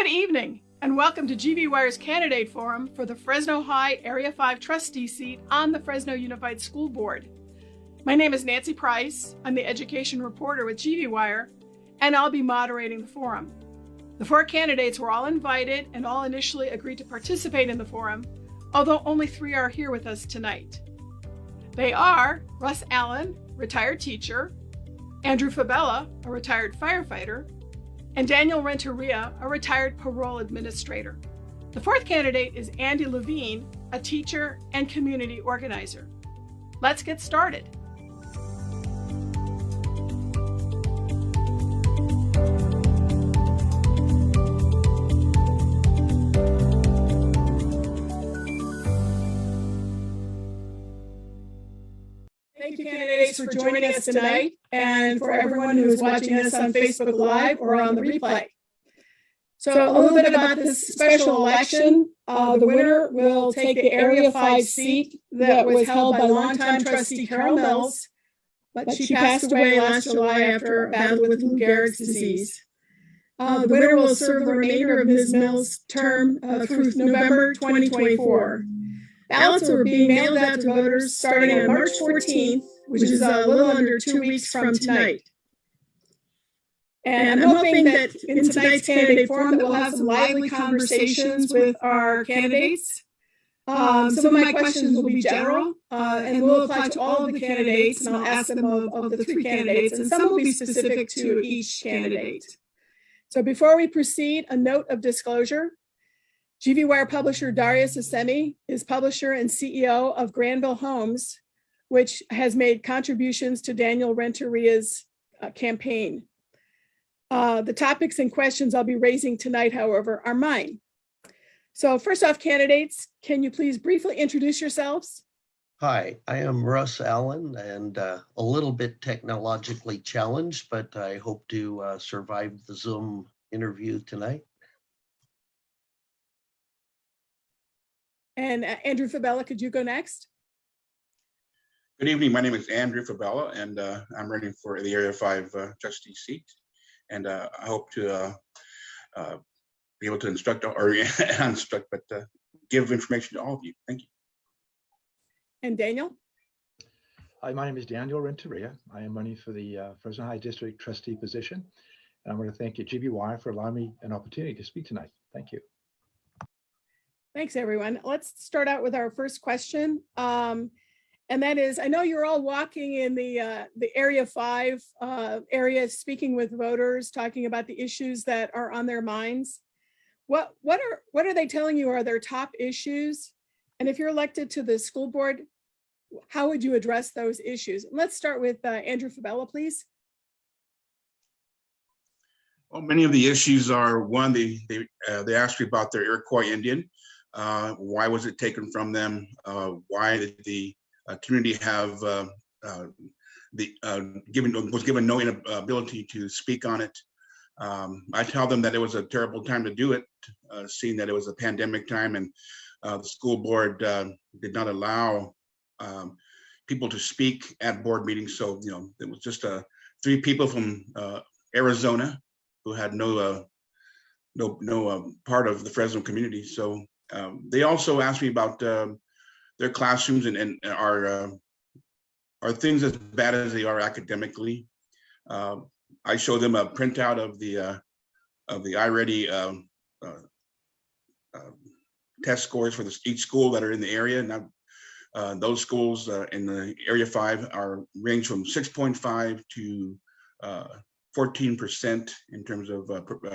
Good evening, and welcome to GV Wire's Candidate Forum for the Fresno High Area 5 trustee seat on the Fresno Unified School Board. My name is Nancy Price. I'm the education reporter with GV Wire, and I'll be moderating the forum. The 4 candidates were all invited and all initially agreed to participate in the forum, although only 3 are here with us tonight. They are Russ Allen, retired teacher, Andrew Fabella, a retired firefighter, and Daniel Renteria, a retired parole administrator. The 4th candidate is Andy Levine, a teacher and community organizer. Let's get started. Thank you, candidates, for joining us tonight, and for everyone who is watching us on Facebook Live or on the replay. So a little bit about this special election. The winner will take the Area 5 seat that was held by longtime trustee Carol Mills, but she passed away last July after a battle with Lou Gehrig's disease. The winner will serve the remainder of Ms. Mills' term through November 2024. Ballots are being mailed out to voters starting on March 14th, which is a little under 2 weeks from tonight. And I'm hoping that in tonight's candidate forum that we'll have some lively conversations with our candidates. Some of my questions will be general and will apply to all of the candidates, and I'll ask them of the 3 candidates, and some will be specific to each candidate. So before we proceed, a note of disclosure. GV Wire publisher Darius Assemi is publisher and CEO of Granville Homes, which has made contributions to Daniel Renteria's campaign. The topics and questions I'll be raising tonight, however, are mine. So first off, candidates, can you please briefly introduce yourselves? Hi, I am Russ Allen, and a little bit technologically challenged, but I hope to survive the Zoom interview tonight. And Andrew Fabella, could you go next? Good evening. My name is Andrew Fabella, and I'm running for the Area 5 trustee seat. And I hope to be able to instruct or instruct, but give information to all of you. Thank you. And Daniel? Hi, my name is Daniel Renteria. I am running for the Fresno High District trustee position. And I want to thank you, GBY, for allowing me an opportunity to speak tonight. Thank you. Thanks, everyone. Let's start out with our first question. And that is, I know you're all walking in the Area 5 area, speaking with voters, talking about the issues that are on their minds. What are they telling you are their top issues? And if you're elected to the school board, how would you address those issues? Let's start with Andrew Fabella, please. Well, many of the issues are, one, they asked me about their Iroquois Indian. Why was it taken from them? Why did the community have was given no ability to speak on it? I tell them that it was a terrible time to do it, seeing that it was a pandemic time, and the school board did not allow people to speak at board meetings. So it was just 3 people from Arizona who had no part of the Fresno community. So they also asked me about their classrooms and are things as bad as they are academically. I show them a printout of the iReady test scores for each school that are in the area. Now, those schools in the Area 5 range from 6.5 to 14% in terms of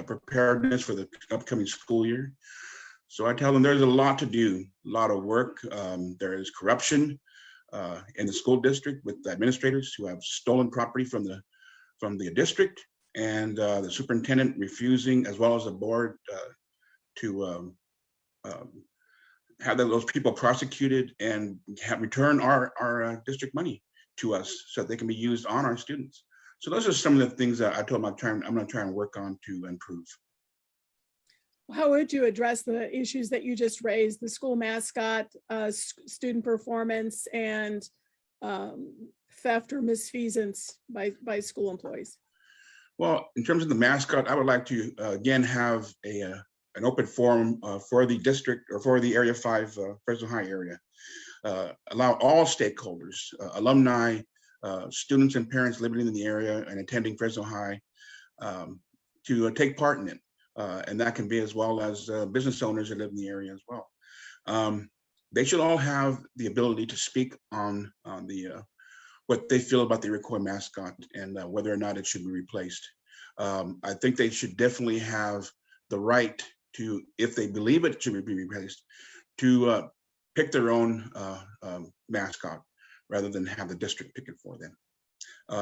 preparedness for the upcoming school year. So I tell them there's a lot to do, a lot of work. There is corruption in the school district with the administrators who have stolen property from the district, and the superintendent refusing, as well as the board, to have those people prosecuted and return our district money to us so that they can be used on our students. So those are some of the things that I told them I'm going to try and work on to improve. How would you address the issues that you just raised, the school mascot, student performance, and theft or misfeasance by school employees? Well, in terms of the mascot, I would like to again have a an open forum for the district or for the Area 5 Fresno High area. Allow all stakeholders, alumni, students and parents living in the area and attending Fresno High to take part in it. And that can be as well as business owners that live in the area as well. They should all have the ability to speak on the what they feel about the Iroquois mascot and whether or not it should be replaced. I think they should definitely have the right to, if they believe it should be replaced, to pick their own mascot rather than have the district pick it for them.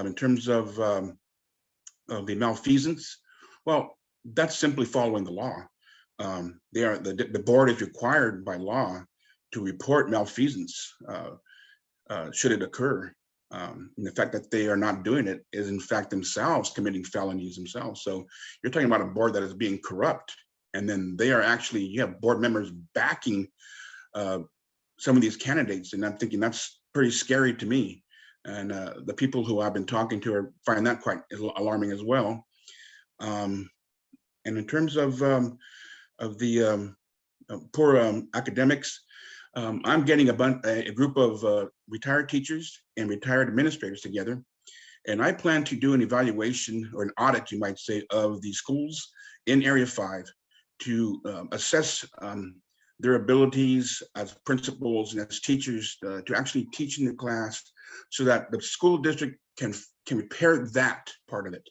In terms of the malfeasance, well, that's simply following the law. The board is required by law to report malfeasance should it occur. And the fact that they are not doing it is in fact themselves committing felonies themselves. So you're talking about a board that is being corrupt, and then they are actually, you have board members backing some of these candidates, and I'm thinking that's pretty scary to me. And the people who I've been talking to find that quite alarming as well. And in terms of the poor academics, I'm getting a group of retired teachers and retired administrators together, and I plan to do an evaluation or an audit, you might say, of the schools in Area 5 to assess their abilities as principals and as teachers to actually teach in the class, so that the school district can repair that part of it.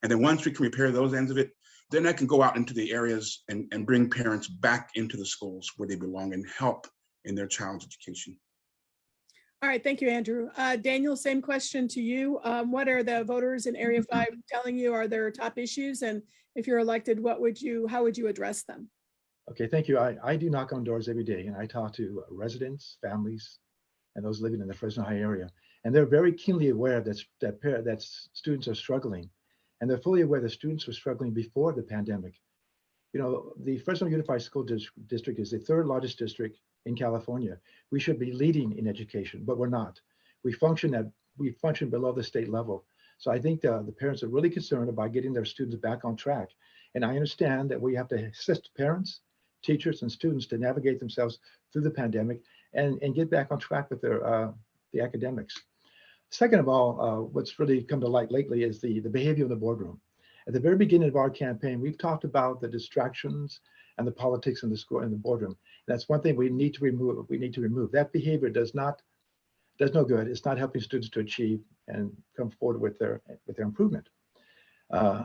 And then once we can repair those ends of it, then I can go out into the areas and bring parents back into the schools where they belong and help in their child's education. All right, thank you, Andrew. Daniel, same question to you. What are the voters in Area 5 telling you are their top issues? And if you're elected, how would you address them? Okay, thank you. I do knock on doors every day, and I talk to residents, families, and those living in the Fresno High area. And they're very keenly aware that students are struggling. And they're fully aware that students were struggling before the pandemic. You know, the Fresno Unified School District is the third largest district in California. We should be leading in education, but we're not. We function below the state level. So I think the parents are really concerned about getting their students back on track. And I understand that we have to assist parents, teachers, and students to navigate themselves through the pandemic and get back on track with their the academics. Second of all, what's really come to light lately is the behavior of the boardroom. At the very beginning of our campaign, we've talked about the distractions and the politics in the school in the boardroom. That's one thing we need to remove. We need to remove that behavior. Does no good. It's not helping students to achieve and come forward with their improvement.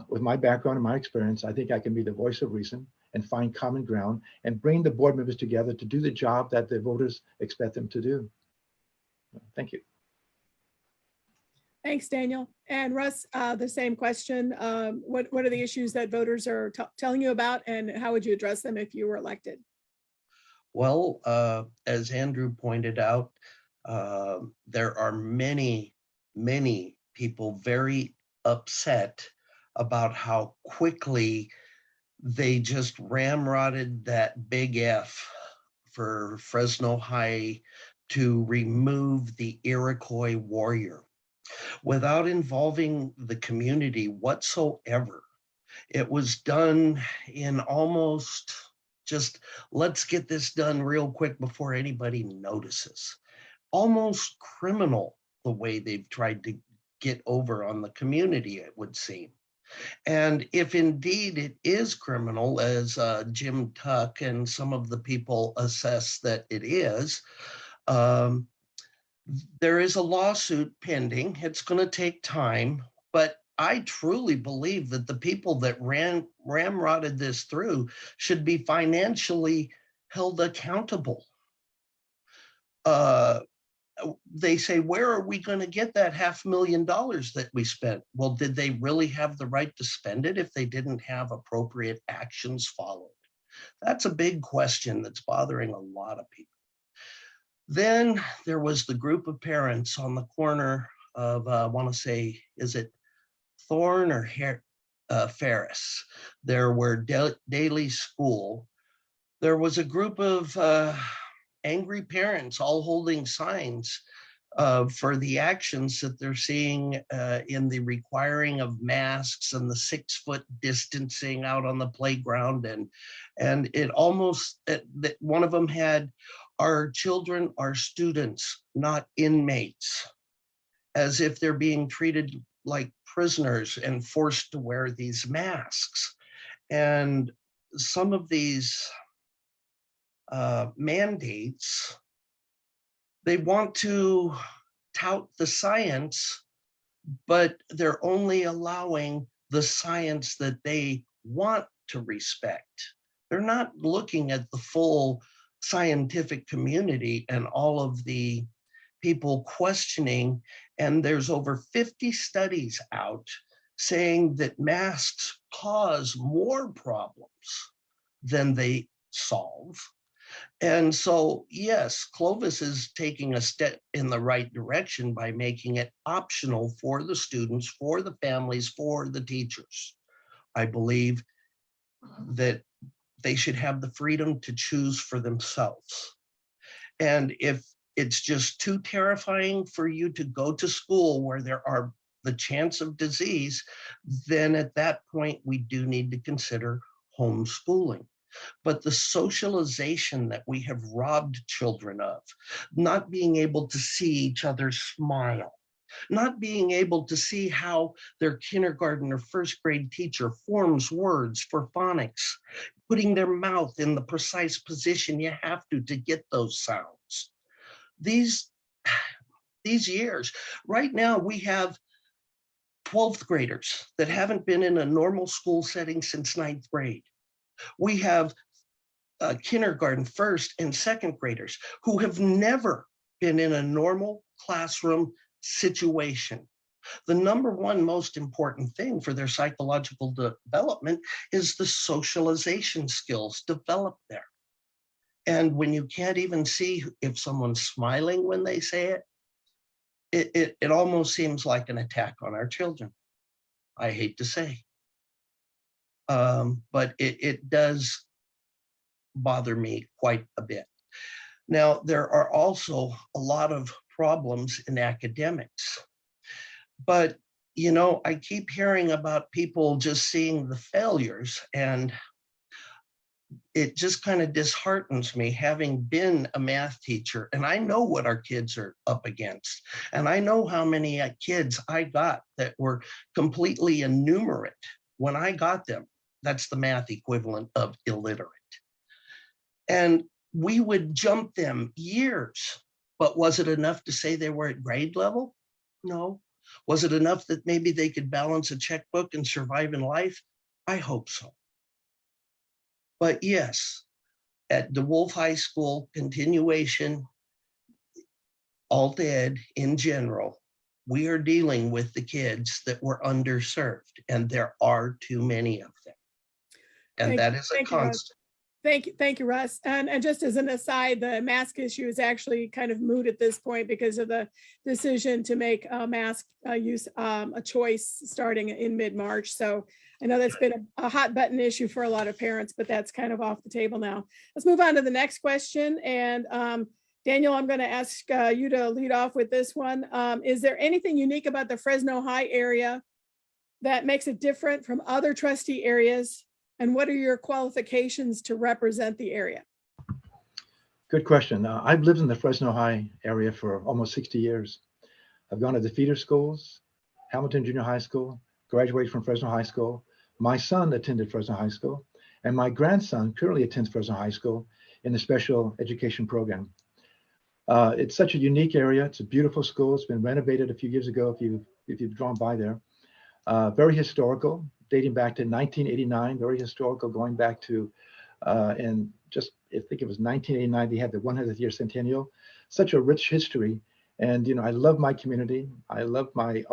With my background and my experience, I think I can be the voice of reason and find common ground and bring the board members together to do the job that the voters expect them to do. Thank you. Thanks, Daniel. And Russ, the same question. What are the issues that voters are telling you about, and how would you address them if you were elected? Well, as Andrew pointed out, there are many people very upset about how quickly they just ramrodded that big F for Fresno High to remove the Iroquois warrior without involving the community whatsoever. It was done in almost just, let's get this done real quick before anybody notices. Almost criminal the way they've tried to get over on the community, it would seem. And if indeed it is criminal, as Jim Tuck and some of the people assess that it is, there is a lawsuit pending. It's going to take time, but I truly believe that the people that ramrodded this through should be financially held accountable. They say, where are we going to get that $500,000 that we spent? Well, did they really have the right to spend it if they didn't have appropriate actions followed? That's a big question that's bothering a lot of people. Then there was the group of parents on the corner of, I want to say, is it Thorne or Ferris? There were Daily School. There was a group of angry parents all holding signs for the actions that they're seeing in the requiring of masks and the 6-foot distancing out on the playground. And it almost, one of them had, our children are students, not inmates, as if they're being treated like prisoners and forced to wear these masks. And some of these mandates, they want to tout the science, but they're only allowing the science that they want to respect. They're not looking at the full scientific community and all of the people questioning. And there's over 50 studies out saying that masks cause more problems than they solve. And so, yes, Clovis is taking a step in the right direction by making it optional for the students, for the families, for the teachers. I believe that they should have the freedom to choose for themselves. And if it's just too terrifying for you to go to school where there are the chance of disease, then at that point, we do need to consider homeschooling. But the socialization that we have robbed children of, not being able to see each other smile, not being able to see how their kindergarten or first grade teacher forms words for phonics, putting their mouth in the precise position you have to get those sounds. These years, right now we have 12th graders that haven't been in a normal school setting since 9th grade. We have kindergarten, first and second graders who have never been in a normal classroom situation. The number one most important thing for their psychological development is the socialization skills developed there. And when you can't even see if someone's smiling when they say it, it almost seems like an attack on our children. I hate to say. But it does bother me quite a bit. Now, there are also a lot of problems in academics, but you know, I keep hearing about people just seeing the failures, and it just kind of disheartens me, having been a math teacher, and I know what our kids are up against, and I know how many kids I got that were completely enumerate when I got them. That's the math equivalent of illiterate. And we would jump them years, but was it enough to say they were at grade level? No. Was it enough that maybe they could balance a checkbook and survive in life? I hope so. But yes, at DeWolf High School, continuation, alt ed in general, we are dealing with the kids that were underserved, and there are too many of them. And that is a constant. Thank you, Russ. And just as an aside, the mask issue is actually kind of moot at this point because of the decision to make mask use a choice starting in mid-March. So I know that's been a hot button issue for a lot of parents, but that's kind of off the table now. Let's move on to the next question. And Daniel, I'm going to ask you to lead off with this one. Is there anything unique about the Fresno High area that makes it different from other trustee areas? And what are your qualifications to represent the area? Good question. I've lived in the Fresno High area for almost 60 years. I've gone to the feeder schools, Hamilton Junior High School, graduated from Fresno High School. My son attended Fresno High School, and my grandson currently attends Fresno High School in the special education program. It's such a unique area. It's a beautiful school. It's been renovated a few years ago if you've drawn by there. Very historical, dating back to 1989, very historical, going back to, and just, I think it was 1989, they had the 100th year centennial. Such a rich history. And, you know, I love my community. I love my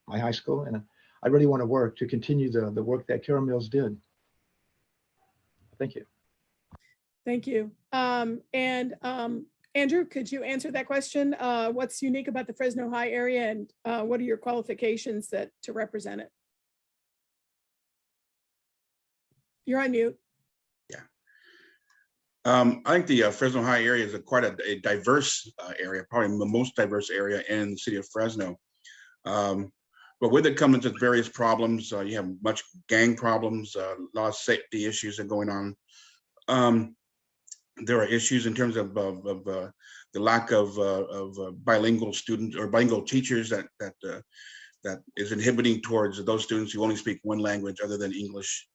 high school, and I really want to work to continue the work that Carol Mills did. Thank you. Thank you. Andrew, could you answer that question? What's unique about the Fresno High area, and what are your qualifications to represent it? You're on mute. Yeah. I think the Fresno High area is quite a diverse area, probably the most diverse area in the city of Fresno. But with it comes with various problems. You have much gang problems, a lot of safety issues are going on. There are issues in terms of the lack of bilingual students or bilingual teachers that is inhibiting towards those students who only speak one language other than English.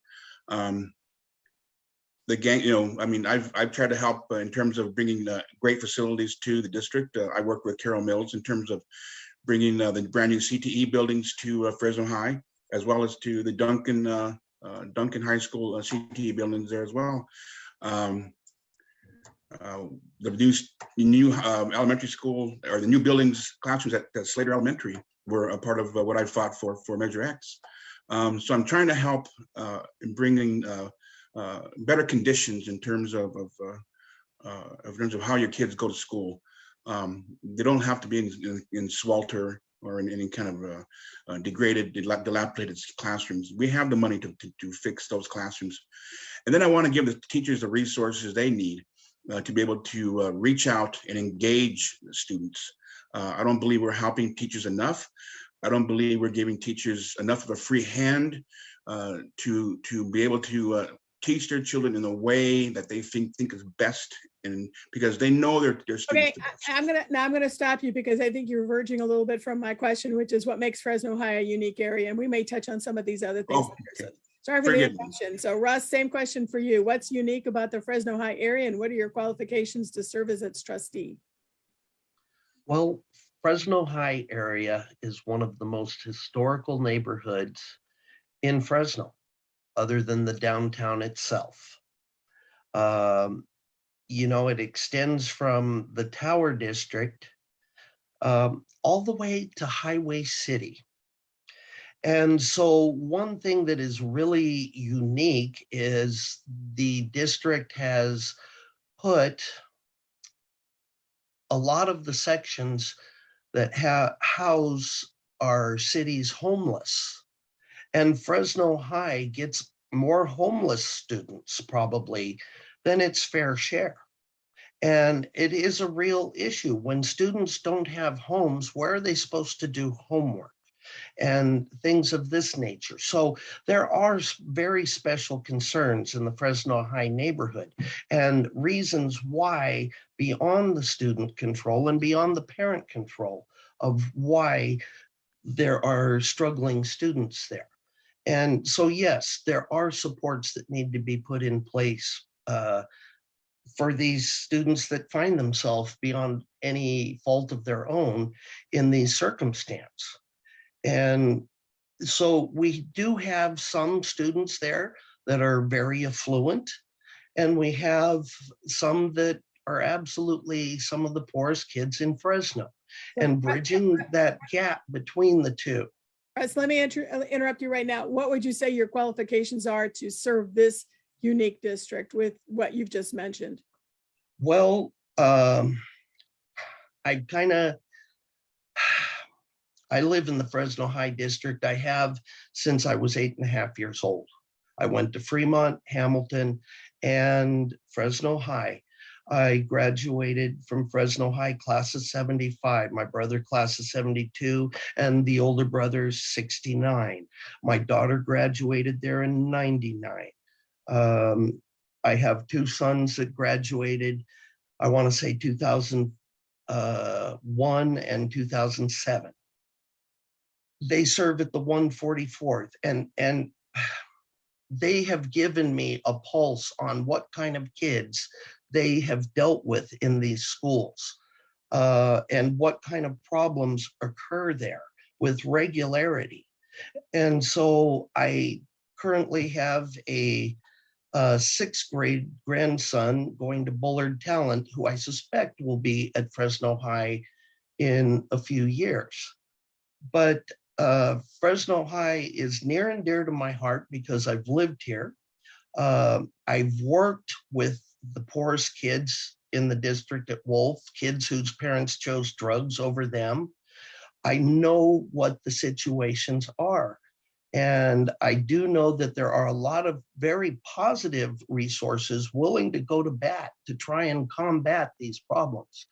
The gang, I mean, I've tried to help in terms of bringing great facilities to the district. I worked with Carol Mills in terms of bringing the brand new CTE buildings to Fresno High, as well as to the Duncan High School CTE buildings there as well. The new elementary school, or the new buildings, classrooms at Slater Elementary were a part of what I fought for Measure X. So I'm trying to help in bringing better conditions in terms of how your kids go to school. They don't have to be in swelter or in any kind of degraded, dilapidated classrooms. We have the money to fix those classrooms. And then I want to give the teachers the resources they need to be able to reach out and engage the students. I don't believe we're helping teachers enough. I don't believe we're giving teachers enough of a free hand to be able to teach their children in a way that they think is best, and because they know their students. Okay, I'm gonna stop you because I think you're verging a little bit from my question, which is what makes Fresno High a unique area, and we may touch on some of these other things. Oh, okay. Sorry for the interruption. So Russ, same question for you. What's unique about the Fresno High area, and what are your qualifications to serve as its trustee? Well, Fresno High area is one of the most historical neighborhoods in Fresno, other than the downtown itself. It extends from the Tower District all the way to Highway City. And so one thing that is really unique is the district has put a lot of the sections that house our city's homeless. And Fresno High gets more homeless students probably than its fair share. And it is a real issue. When students don't have homes, where are they supposed to do homework and things of this nature? So there are very special concerns in the Fresno High neighborhood, and reasons why, beyond the student control and beyond the parent control, of why there are struggling students there. And so, yes, there are supports that need to be put in place for these students that find themselves beyond any fault of their own in these circumstances. And so we do have some students there that are very affluent, and we have some that are absolutely some of the poorest kids in Fresno, and bridging that gap between the two. Russ, let me interrupt you right now. What would you say your qualifications are to serve this unique district with what you've just mentioned? Well, I live in the Fresno High district. I have since I was 8.5 years old. I went to Fremont, Hamilton, and Fresno High. I graduated from Fresno High class of 75, my brother class of 72, and the older brother's 69. My daughter graduated there in 99. I have two sons that graduated, I want to say 2001 and 2007. They serve at the 144th, and they have given me a pulse on what kind of kids they have dealt with in these schools, and what kind of problems occur there with regularity. And so I currently have a 6th grade grandson going to Bullard Talent, who I suspect will be at Fresno High in a few years. But Fresno High is near and dear to my heart because I've lived here. I've worked with the poorest kids in the district at Wolf, kids whose parents chose drugs over them. I know what the situations are. And I do know that there are a lot of very positive resources willing to go to bat to try and combat these problems.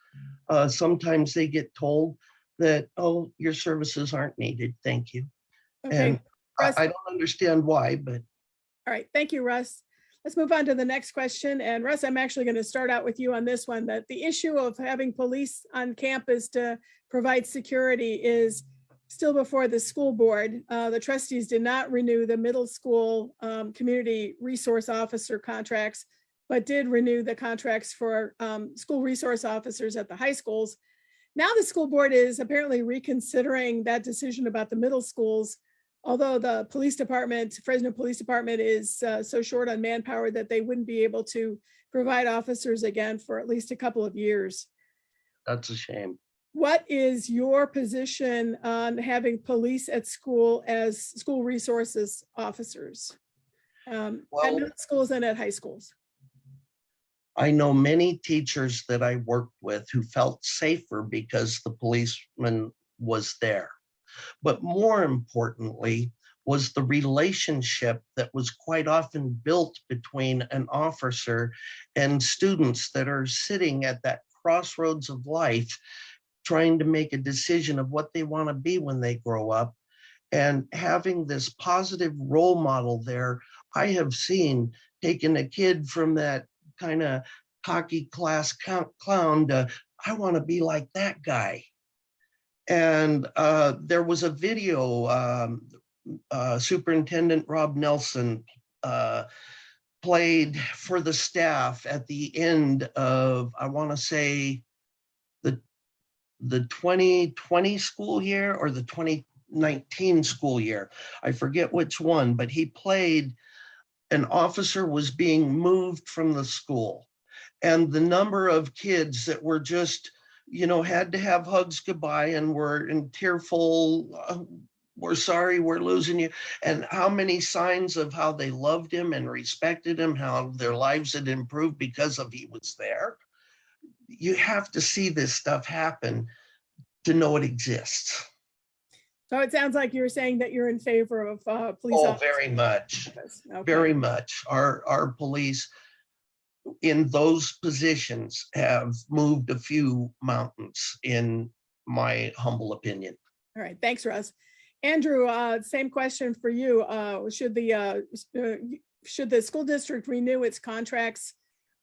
Sometimes they get told that, oh, your services aren't needed, thank you. Okay, And Russ. I don't understand why, but. All right, thank you, Russ. Let's move on to the next question. And Russ, I'm actually going to start out with you on this one, that the issue of having police on campus to provide security is still before the school board. The trustees did not renew the middle school community resource officer contracts, but did renew the contracts for school resource officers at the high schools. Now the school board is apparently reconsidering that decision about the middle schools, although the police department, Fresno Police Department, is so short on manpower that they wouldn't be able to provide officers again for at least a couple of years. That's a shame. What is your position on having police at school as school resources officers at middle schools and at high schools? I know many teachers that I worked with who felt safer because the policeman was there. But more importantly was the relationship that was quite often built between an officer and students that are sitting at that crossroads of life, trying to make a decision of what they want to be when they grow up. And having this positive role model there, I have seen taking a kid from that kind of hockey class clown to, I want to be like that guy. And there was a video, Superintendent Rob Nelson played for the staff at the end of, I want to say, the 2020 school year or the 2019 school year. I forget which one, but he played, an officer was being moved from the school. And the number of kids that were just, you know, had to have hugs goodbye and were in tearful, we're sorry, we're losing you. And how many signs of how they loved him and respected him, how their lives had improved because of he was there. You have to see this stuff happen to know it exists. So it sounds like you're saying that you're in favor of police Oh, officers. very much, Okay. very much. Our police in those positions have moved a few mountains, in my humble opinion. All right, thanks, Russ. Andrew, same question for you. Should the school district renew its contracts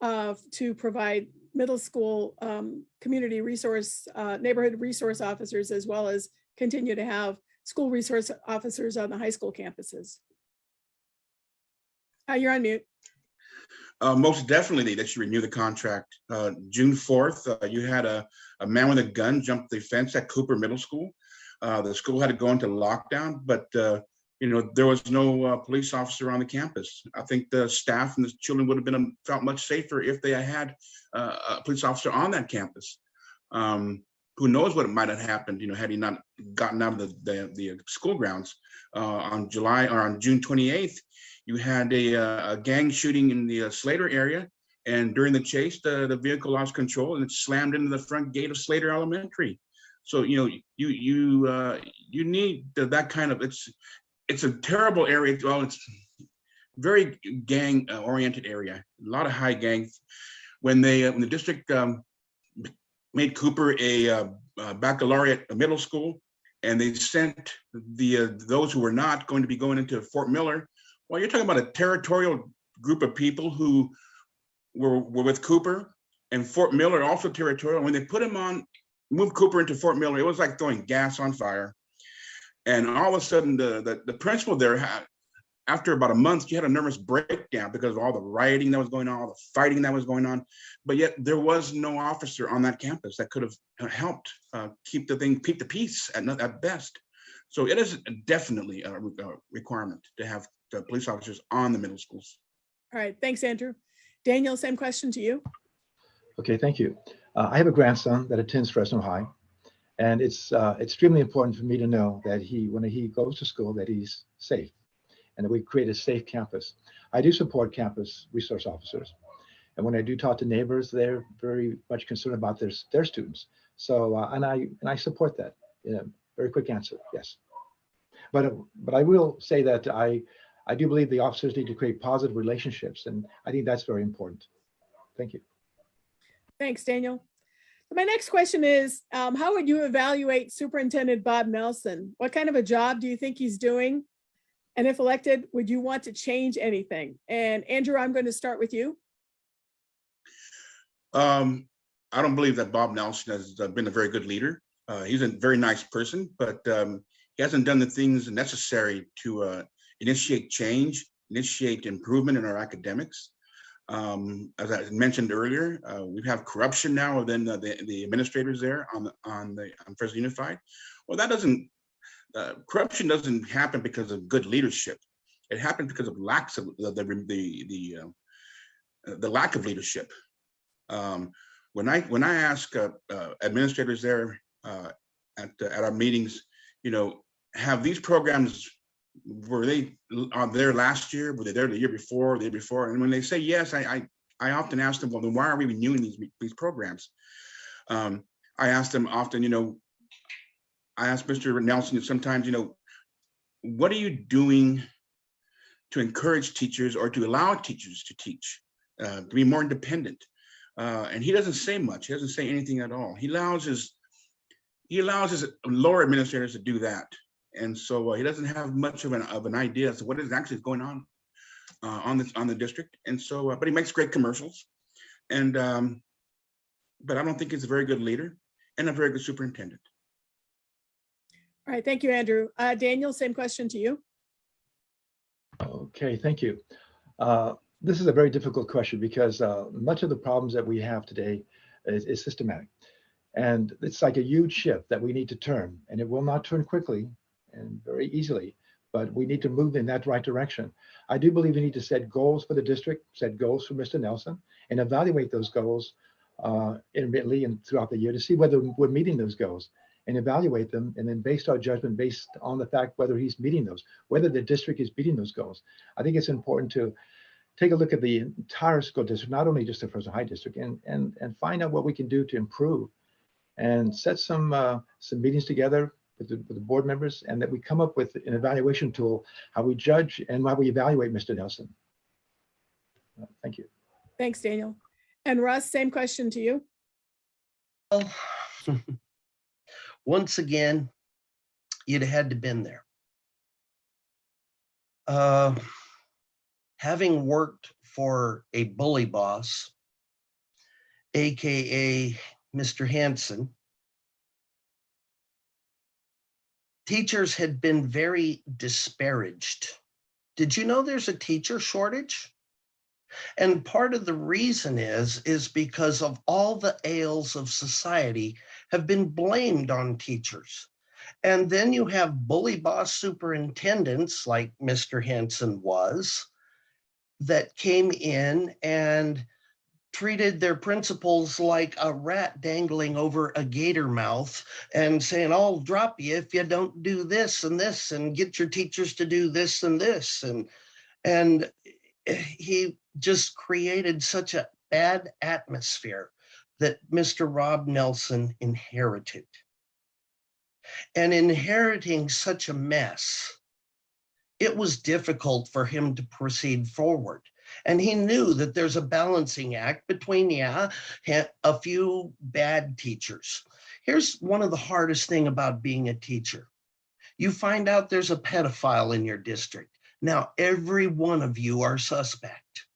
to provide middle school community resource, neighborhood resource officers, as well as continue to have school resource officers on the high school campuses? You're on mute. Most definitely they should renew the contract. June 4th, you had a man with a gun jump the fence at Cooper Middle School. The school had to go into lockdown, but you know, there was no police officer on the campus. I think the staff and the children would have been felt much safer if they had a police officer on that campus. Who knows what might have happened, you know, had he not gotten out of the school grounds. On June 28th, you had a gang shooting in the Slater area, and during the chase, the vehicle lost control and it slammed into the front gate of Slater Elementary. So you know, you need that kind of, it's a terrible area. Well, it's very gang oriented area, a lot of high gangs. When the district made Cooper a baccalaureate middle school, and they sent those who were not going to be going into Fort Miller. Well, you're talking about a territorial group of people who were with Cooper, and Fort Miller also territorial. When they moved Cooper into Fort Miller, it was like throwing gas on fire. And all of a sudden, the principal there after about a month, she had a nervous breakdown because of all the rioting that was going on, all the fighting that was going on. But yet there was no officer on that campus that could have helped keep the peace at best. So it is definitely a requirement to have the police officers on the middle schools. All right, thanks, Andrew. Daniel, same question to you. Okay, thank you. I have a grandson that attends Fresno High, and it's extremely important for me to know that when he goes to school, that he's safe, and that we create a safe campus. I do support campus resource officers, and when I do talk to neighbors, they're very much concerned about their students. So and I support that. Very quick answer, yes. But I will say that I do believe the officers need to create positive relationships, and I think that's very important. Thank you. Thanks, Daniel. My next question is, how would you evaluate Superintendent Bob Nelson? What kind of a job do you think he's doing? And if elected, would you want to change anything? And Andrew, I'm going to start with you. I don't believe that Bob Nelson has been a very good leader. He's a very nice person, but he hasn't done the things necessary to initiate change, initiate improvement in our academics. As I mentioned earlier, we have corruption now within the administrators there on Fresno Unified. Well, that doesn't corruption doesn't happen because of good leadership. It happened because of the lack of leadership. When I ask administrators there at our meetings, have these programs, were they on there last year? Were they there the year before, the year before? And when they say yes, I often ask them, well, then why are we renewing these programs? I ask them often, I ask Mr. Nelson sometimes, what are you doing to encourage teachers or to allow teachers to teach, to be more independent? And he doesn't say much. He doesn't say anything at all. He allows his lower administrators to do that. And so he doesn't have much of an idea as to what is actually going on the district. And so, but he makes great commercials. And but I don't think he's a very good leader and a very good superintendent. All right, thank you, Andrew. Daniel, same question to you. Okay, thank you. This is a very difficult question because much of the problems that we have today is systematic. And it's like a huge ship that we need to turn, and it will not turn quickly and very easily, but we need to move in that right direction. I do believe we need to set goals for the district, set goals for Mr. Nelson, and evaluate those goals intermittently and throughout the year to see whether we're meeting those goals, and evaluate them, and then base our judgment based on the fact whether he's meeting those, whether the district is meeting those goals. I think it's important to take a look at the entire school district, not only just the Fresno High District, and find out what we can do to improve, and set some meetings together with the board members, and that we come up with an evaluation tool, how we judge and how we evaluate Mr. Nelson. Thank you. Thanks, Daniel. And Russ, same question to you. Well, once again, you'd had to been there. Having worked for a bully boss, AKA Mr. Hansen, teachers had been very disparaged. Did you know there's a teacher shortage? And part of the reason is because of all the ails of society have been blamed on teachers. And then you have bully boss superintendents like Mr. Hansen was, that came in and treated their principals like a rat dangling over a gator mouth and saying, I'll drop you if you don't do this and this, and get your teachers to do this and this. And he just created such a bad atmosphere that Mr. Rob Nelson inherited. And inheriting such a mess, it was difficult for him to proceed forward. And he knew that there's a balancing act between, a few bad teachers. Here's one of the hardest things about being a teacher. You find out there's a pedophile in your district. Now, every one of you are suspect.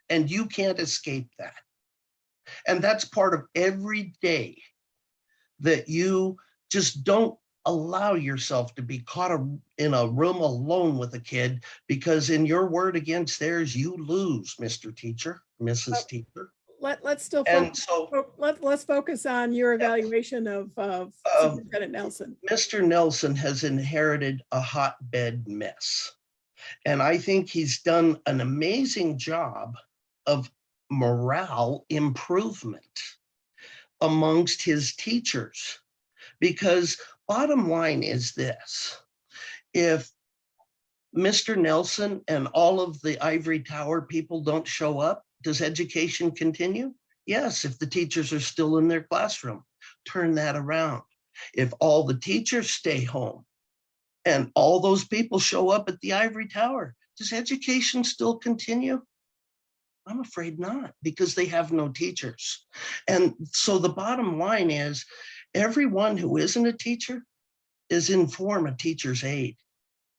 And you can't escape that. And that's part of every day that you just don't allow yourself to be caught in a room alone with a kid, because in your word against theirs, you lose, Mr. Teacher, Mrs. Teacher. Let's still focus, let's focus on your evaluation of Superintendent Nelson. Mr. Nelson has inherited a hotbed mess. And I think he's done an amazing job of morale improvement amongst his teachers. Because bottom line is this: if Mr. Nelson and all of the ivory tower people don't show up, does education continue? Yes, if the teachers are still in their classroom. Turn that around. If all the teachers stay home and all those people show up at the ivory tower, does education still continue? I'm afraid not, because they have no teachers. And so the bottom line is, everyone who isn't a teacher is in form a teacher's aide.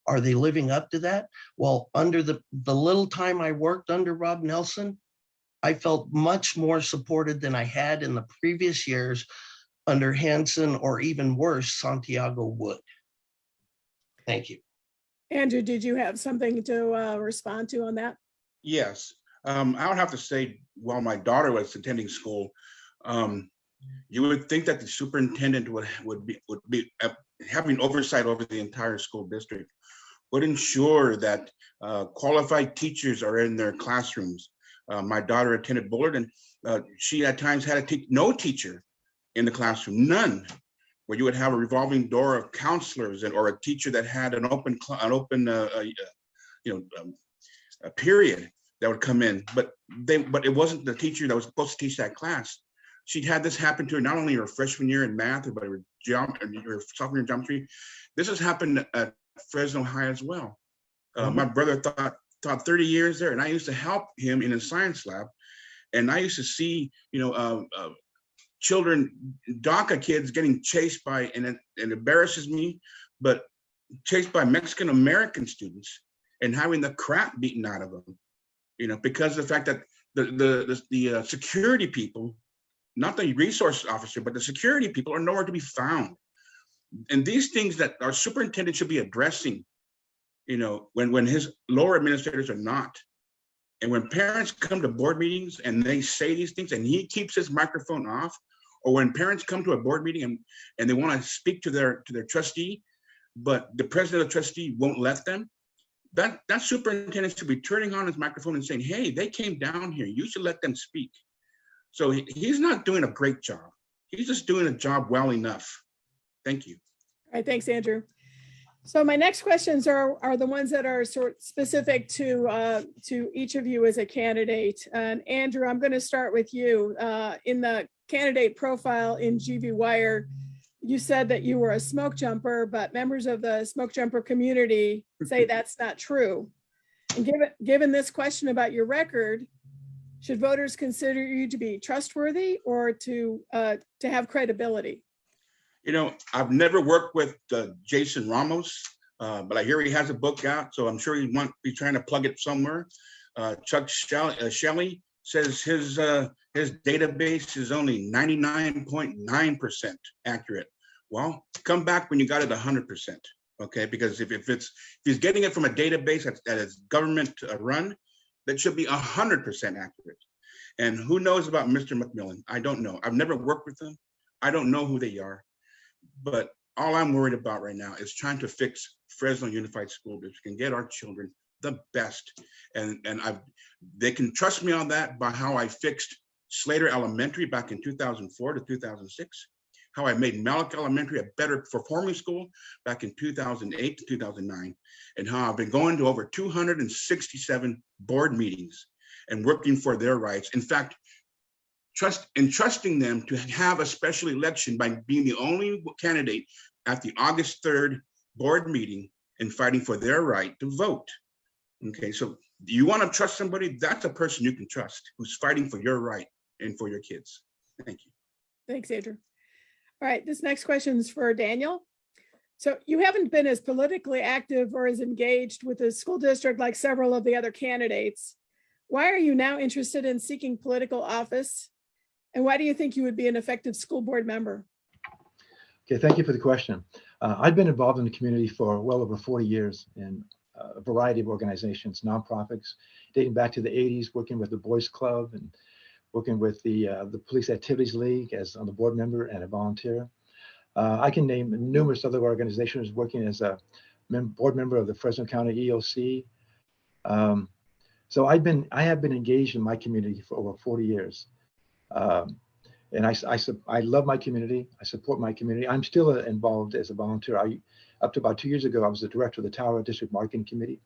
Are they living up to that? Well, under the little time I worked under Rob Nelson, I felt much more supported than I had in the previous years under Hanson, or even worse, Santiago Wood. Thank you. Andrew, did you have something to respond to on that? Yes, I would have to say, while my daughter was attending school, you would think that the superintendent would be having oversight over the entire school district, would ensure that qualified teachers are in their classrooms. My daughter attended Bullard, and she at times had no teacher in the classroom, none, where you would have a revolving door of counselors or a teacher that had an open a period that would come in, but it wasn't the teacher that was supposed to teach that class. She'd had this happen to her not only her freshman year in math, but her sophomore year in geometry. This has happened at Fresno High as well. My brother taught 30 years there, and I used to help him in his science lab, and I used to see, children, DACA kids getting chased by, and it embarrasses me, but chased by Mexican American students and having the crap beaten out of them, because of the fact that the security people, not the resource officer, but the security people are nowhere to be found. And these things that our superintendent should be addressing, when his lower administrators are not. And when parents come to board meetings and they say these things and he keeps his microphone off, or when parents come to a board meeting and they want to speak to their trustee, but the president of the trustee won't let them, that superintendent should be turning on his microphone and saying, hey, they came down here, you should let them speak. So he's not doing a great job. He's just doing a job well enough. Thank you. All right, thanks, Andrew. So my next questions are the ones that are sort of specific to each of you as a candidate. And Andrew, I'm going to start with you. In the candidate profile in GV Wire, you said that you were a smoke jumper, but members of the smoke jumper community say that's not true. And given this question about your record, should voters consider you to be trustworthy or to have credibility? I've never worked with Jason Ramos, but I hear he has a book out, so I'm sure he might be trying to plug it somewhere. Chuck Shelley says his database is only 99.9% accurate. Well, come back when you got it 100%, okay? Because if he's getting it from a database that is government run, that should be 100% accurate. And who knows about Mr. McMillan? I don't know. I've never worked with them. I don't know who they are. But all I'm worried about right now is trying to fix Fresno Unified School District and get our children the best. And they can trust me on that by how I fixed Slater Elementary back in 2004 to 2006, how I made Malik Elementary a better performing school back in 2008 to 2009, and how I've been going to over 267 board meetings and working for their rights. In fact, trusting them to have a special election by being the only candidate at the August 3rd board meeting and fighting for their right to vote. Okay, so do you want to trust somebody? That's a person you can trust who's fighting for your right and for your kids. Thank you. Thanks, Andrew. All right, this next question is for Daniel. So you haven't been as politically active or as engaged with the school district like several of the other candidates. Why are you now interested in seeking political office? And why do you think you would be an effective school board member? Okay, thank you for the question. I've been involved in the community for well over 40 years in a variety of organizations, nonprofits, dating back to the 80s, working with the Boys Club and working with the Police Activities League as on the board member and a volunteer. I can name numerous other organizations working as a board member of the Fresno County EOC. So I have been engaged in my community for over 40 years. And I love my community. I support my community. I'm still involved as a volunteer. Up to about 2 years ago, I was the director of the Tower District Marketing Committee.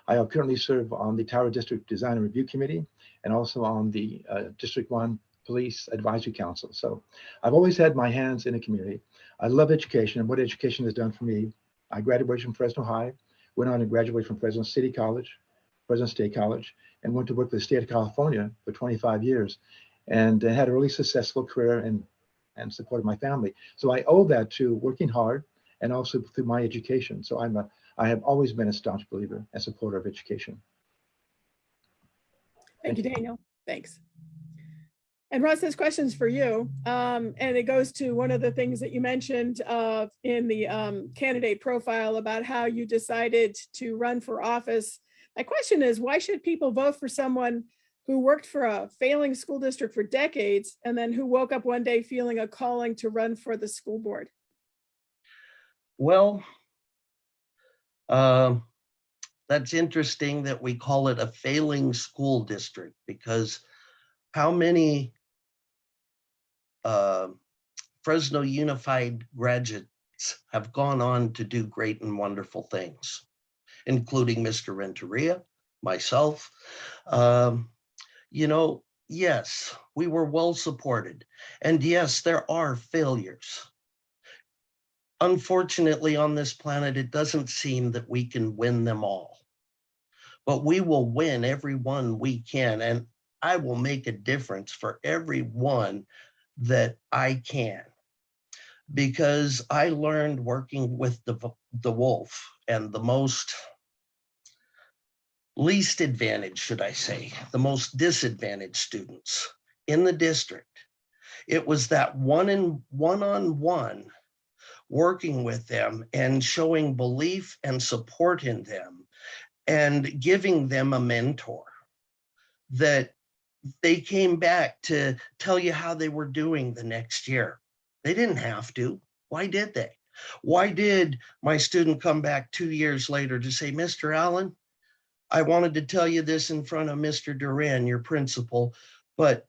I currently serve on the Tower District Design and Review Committee and also on the District 1 Police Advisory Council. So I've always had my hands in the community. I love education and what education has done for me. I graduated from Fresno High, went on to graduate from Fresno City College, Fresno State College, and went to work for the state of California for 25 years and had a really successful career and supported my family. So I owe that to working hard and also through my education. So I have always been a staunch believer and supporter of education. Thank you, Daniel. Thanks. And Russ, this question's for you. And it goes to one of the things that you mentioned in the candidate profile about how you decided to run for office. My question is, why should people vote for someone who worked for a failing school district for decades and then who woke up one day feeling a calling to run for the school board? Well, that's interesting that we call it a failing school district, because how many Fresno Unified graduates have gone on to do great and wonderful things, including Mr. Renteria, myself. You know, yes, we were well supported. And yes, there are failures. Unfortunately, on this planet, it doesn't seem that we can win them all. But we will win every one we can. And I will make a difference for every one that I can. Because I learned working with the wolf and the most least advantaged, should I say, the most disadvantaged students in the district. It was that one-on-one working with them and showing belief and support in them and giving them a mentor that they came back to tell you how they were doing the next year. They didn't have to. Why did they? Why did my student come back 2 years later to say, Mr. Allen, I wanted to tell you this in front of Mr. Duran, your principal, but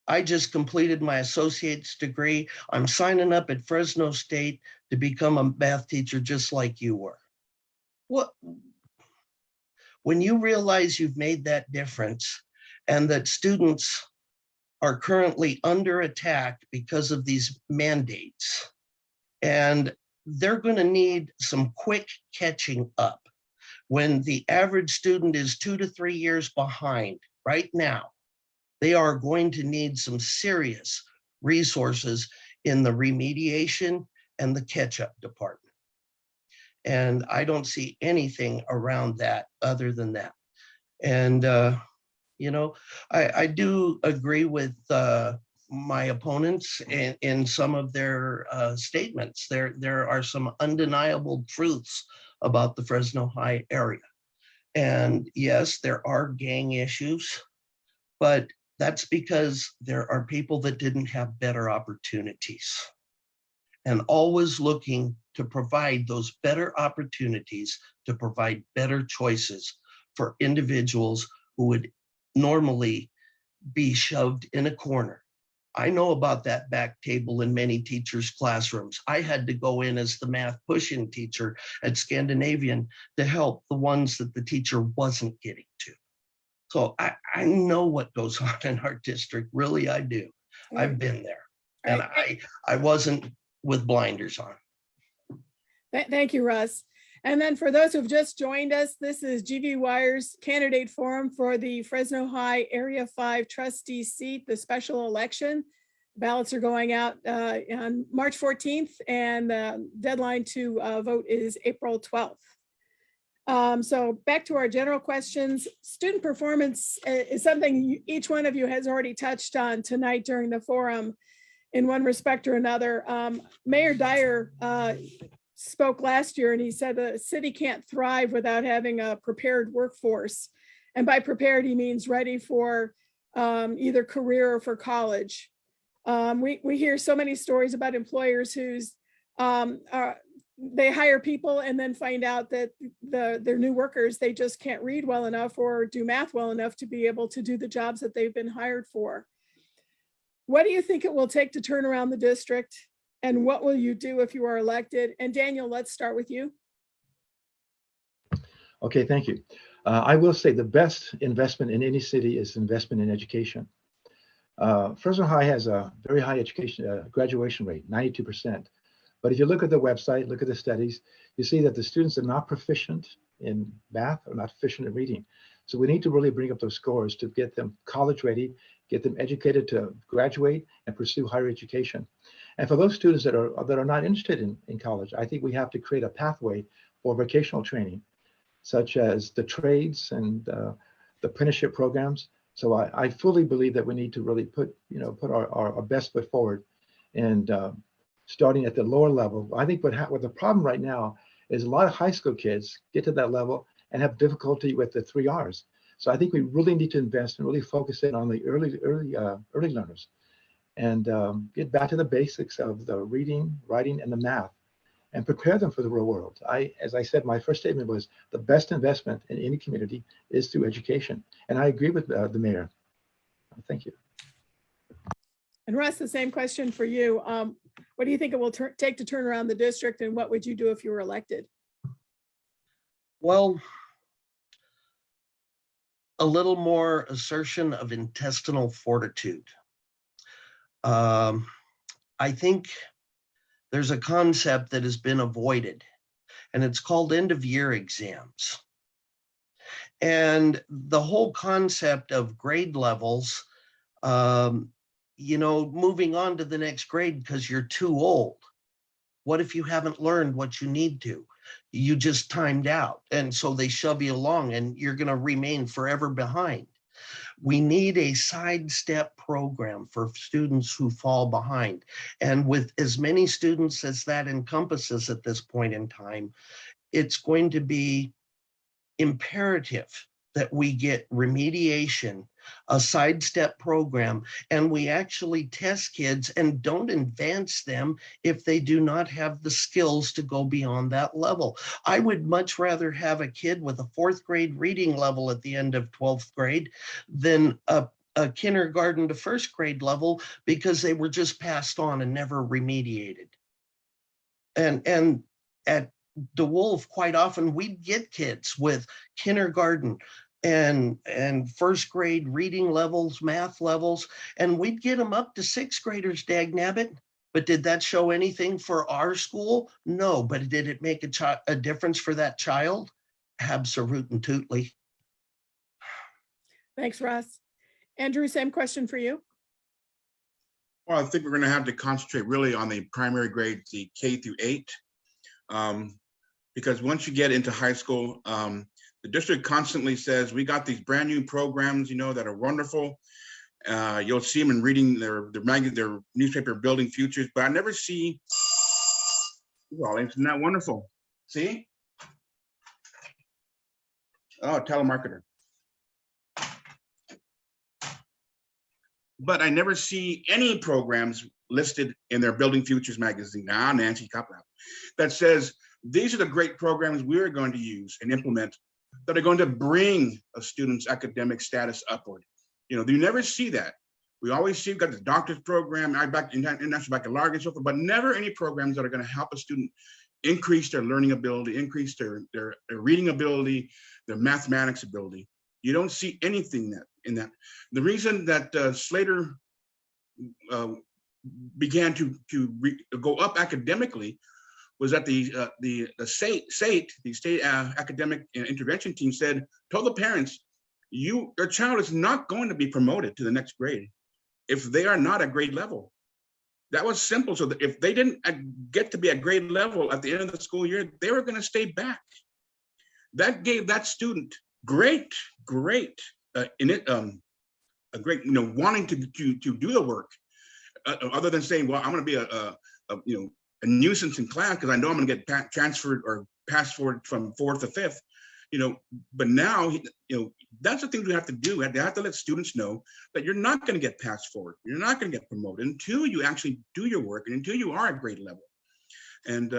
I just completed my associate's degree. I'm signing up at Fresno State to become a math teacher just like you were. What? When you realize you've made that difference and that students are currently under attack because of these mandates, and they're going to need some quick catching up. When the average student is 2 to 3 years behind right now, they are going to need some serious resources in the remediation and the catch-up department. And I don't see anything around that other than that. And, you know, I do agree with my opponents in some of their statements. There are some undeniable truths about the Fresno High area. And yes, there are gang issues, but that's because there are people that didn't have better opportunities, and always looking to provide those better opportunities, to provide better choices for individuals who would normally be shoved in a corner. I know about that back table in many teachers' classrooms. I had to go in as the math push-in teacher at Scandinavian to help the ones that the teacher wasn't getting to. So I know what goes on in our district, really I do. I've been there, and I wasn't with blinders on. Thank you, Russ. And then for those who've just joined us, this is GV Wire's candidate forum for the Fresno High Area 5 trustee seat, the special election. Ballots are going out on March 14th, and the deadline to vote is April 12th. So back to our general questions. Student performance is something each one of you has already touched on tonight during the forum in one respect or another. Mayor Dyer spoke last year, and he said the city can't thrive without having a prepared workforce. And by prepared, he means ready for either career or for college. We hear so many stories about employers who's they hire people and then find out that their new workers, they just can't read well enough or do math well enough to be able to do the jobs that they've been hired for. What do you think it will take to turn around the district? And what will you do if you are elected? And Daniel, let's start with you. Okay, thank you. I will say the best investment in any city is investment in education. Fresno High has a very high education graduation rate, 92%. But if you look at the website, look at the studies, you see that the students are not proficient in math or not proficient in reading. So we need to really bring up those scores to get them college ready, get them educated to graduate and pursue higher education. And for those students that are not interested in college, I think we have to create a pathway for vocational training, such as the trades and the apprenticeship programs. So I fully believe that we need to really put our best foot forward, and starting at the lower level. I think what the problem right now is a lot of high school kids get to that level and have difficulty with the 3 R's. So I think we really need to invest and really focus in on the early learners, and get back to the basics of the reading, writing, and the math, and prepare them for the real world. As I said, my first statement was the best investment in any community is through education. And I agree with the mayor. Thank you. And Russ, the same question for you. What do you think it will take to turn around the district, and what would you do if you were elected? Well, a little more assertion of intestinal fortitude. I think there's a concept that has been avoided, and it's called end of year exams. And the whole concept of grade levels, moving on to the next grade because you're too old. What if you haven't learned what you need to? You just timed out. And so they shove you along and you're going to remain forever behind. We need a sidestep program for students who fall behind. And with as many students as that encompasses at this point in time, it's going to be imperative that we get remediation, a sidestep program, and we actually test kids and don't advance them if they do not have the skills to go beyond that level. I would much rather have a kid with a 4th grade reading level at the end of 12th grade than a kindergarten to 1st grade level because they were just passed on and never remediated. And at DeWolf, quite often we'd get kids with kindergarten and 1st grade reading levels, math levels, and we'd get them up to 6th graders, dagnabbit. But did that show anything for our school? No, but did it make a difference for that child? Absolutely. Thanks, Russ. Andrew, same question for you. Well, I think we're going to have to concentrate really on the primary grades, the K through 8, because once you get into high school, the district constantly says, we got these brand new programs, that are wonderful. You'll see them in reading their newspaper, Building Futures, but I never see, well, isn't that wonderful? See? Oh, telemarketer. But I never see any programs listed in their Building Futures magazine, Nancy Coppout, that says, these are the great programs we're going to use and implement that are going to bring a student's academic status upward. You never see that. We always see, we've got the doctor's program, international baccalaureate and so forth, but never any programs that are going to help a student increase their learning ability, increase their reading ability, their mathematics ability. You don't see anything in that. The reason that Slater began to go up academically was that the state academic intervention team told the parents, your child is not going to be promoted to the next grade if they are not at grade level. That was simple. So that if they didn't get to be at grade level at the end of the school year, they were going to stay back. That gave that student great wanting to do the work, other than saying, well, I'm going to be a nuisance in class because I know I'm going to get transferred or passed forward from 4th to 5th, but now, that's the things we have to do. We have to let students know that you're not going to get passed forward. You're not going to get promoted until you actually do your work and until you are at grade level. And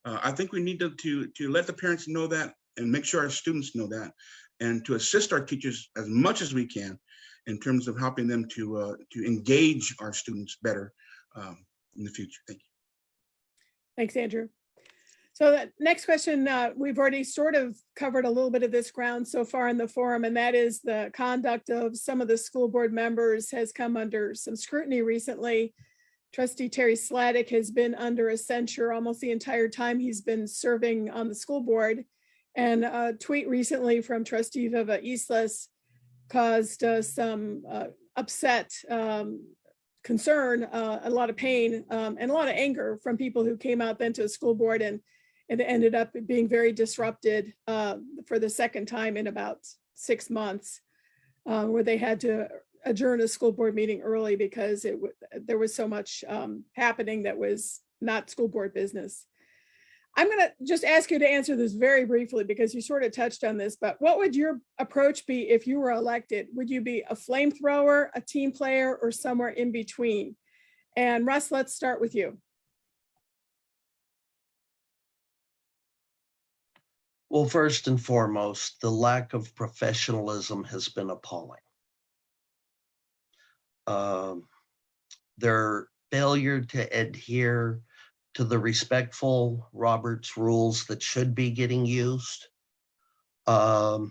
I think we need to let the parents know that and make sure our students know that, and to assist our teachers as much as we can in terms of helping them to engage our students better in the future. Thank you. Thanks, Andrew. So that next question, we've already sort of covered a little bit of this ground so far in the forum, and that is the conduct of some of the school board members has come under some scrutiny recently. Trustee Terry Sladek has been under a censure almost the entire time he's been serving on the school board. And a tweet recently from Trustee Viva Islas caused some upset, concern, a lot of pain, and a lot of anger from people who came out then to the school board, and it ended up being very disrupted for the second time in about 6 months, where they had to adjourn a school board meeting early because there was so much happening that was not school board business. I'm going to just ask you to answer this very briefly because you sort of touched on this, but what would your approach be if you were elected? Would you be a flamethrower, a team player, or somewhere in between? And Russ, let's start with you. Well, first and foremost, the lack of professionalism has been appalling. Their failure to adhere to the respectful Roberts rules that should be getting used. I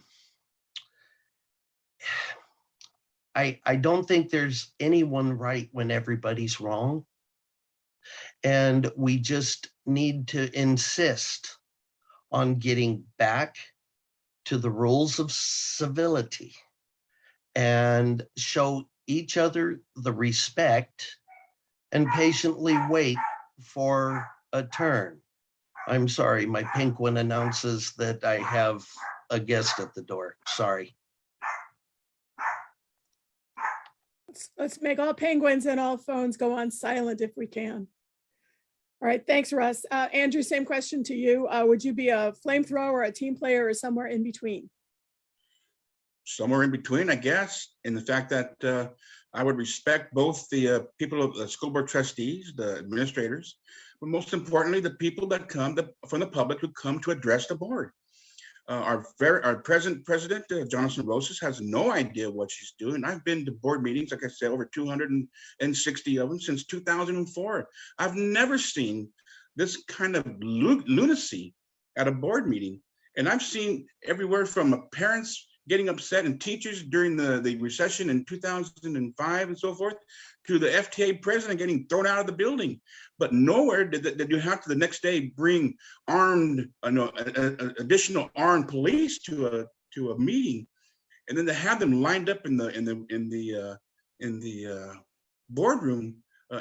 don't think there's anyone right when everybody's wrong. And we just need to insist on getting back to the rules of civility and show each other the respect and patiently wait for a turn. I'm sorry, my pink one announces that I have a guest at the door. Sorry. Let's make all penguins and all phones go on silent if we can. All right, thanks, Russ. Andrew, same question to you. Would you be a flamethrower, a team player, or somewhere in between? Somewhere in between, I guess, in the fact that I would respect both the people of the school board trustees, the administrators, but most importantly, the people that come from the public who come to address the board. Our present president, Jonathan Rosas, has no idea what she's doing. I've been to board meetings, like I said, over 260 of them since 2004. I've never seen this kind of lunacy at a board meeting. And I've seen everywhere from parents getting upset and teachers during the recession in 2005 and so forth, to the FTA president getting thrown out of the building. But nowhere did you have to the next day bring additional armed police to a meeting, and then to have them lined up in the boardroom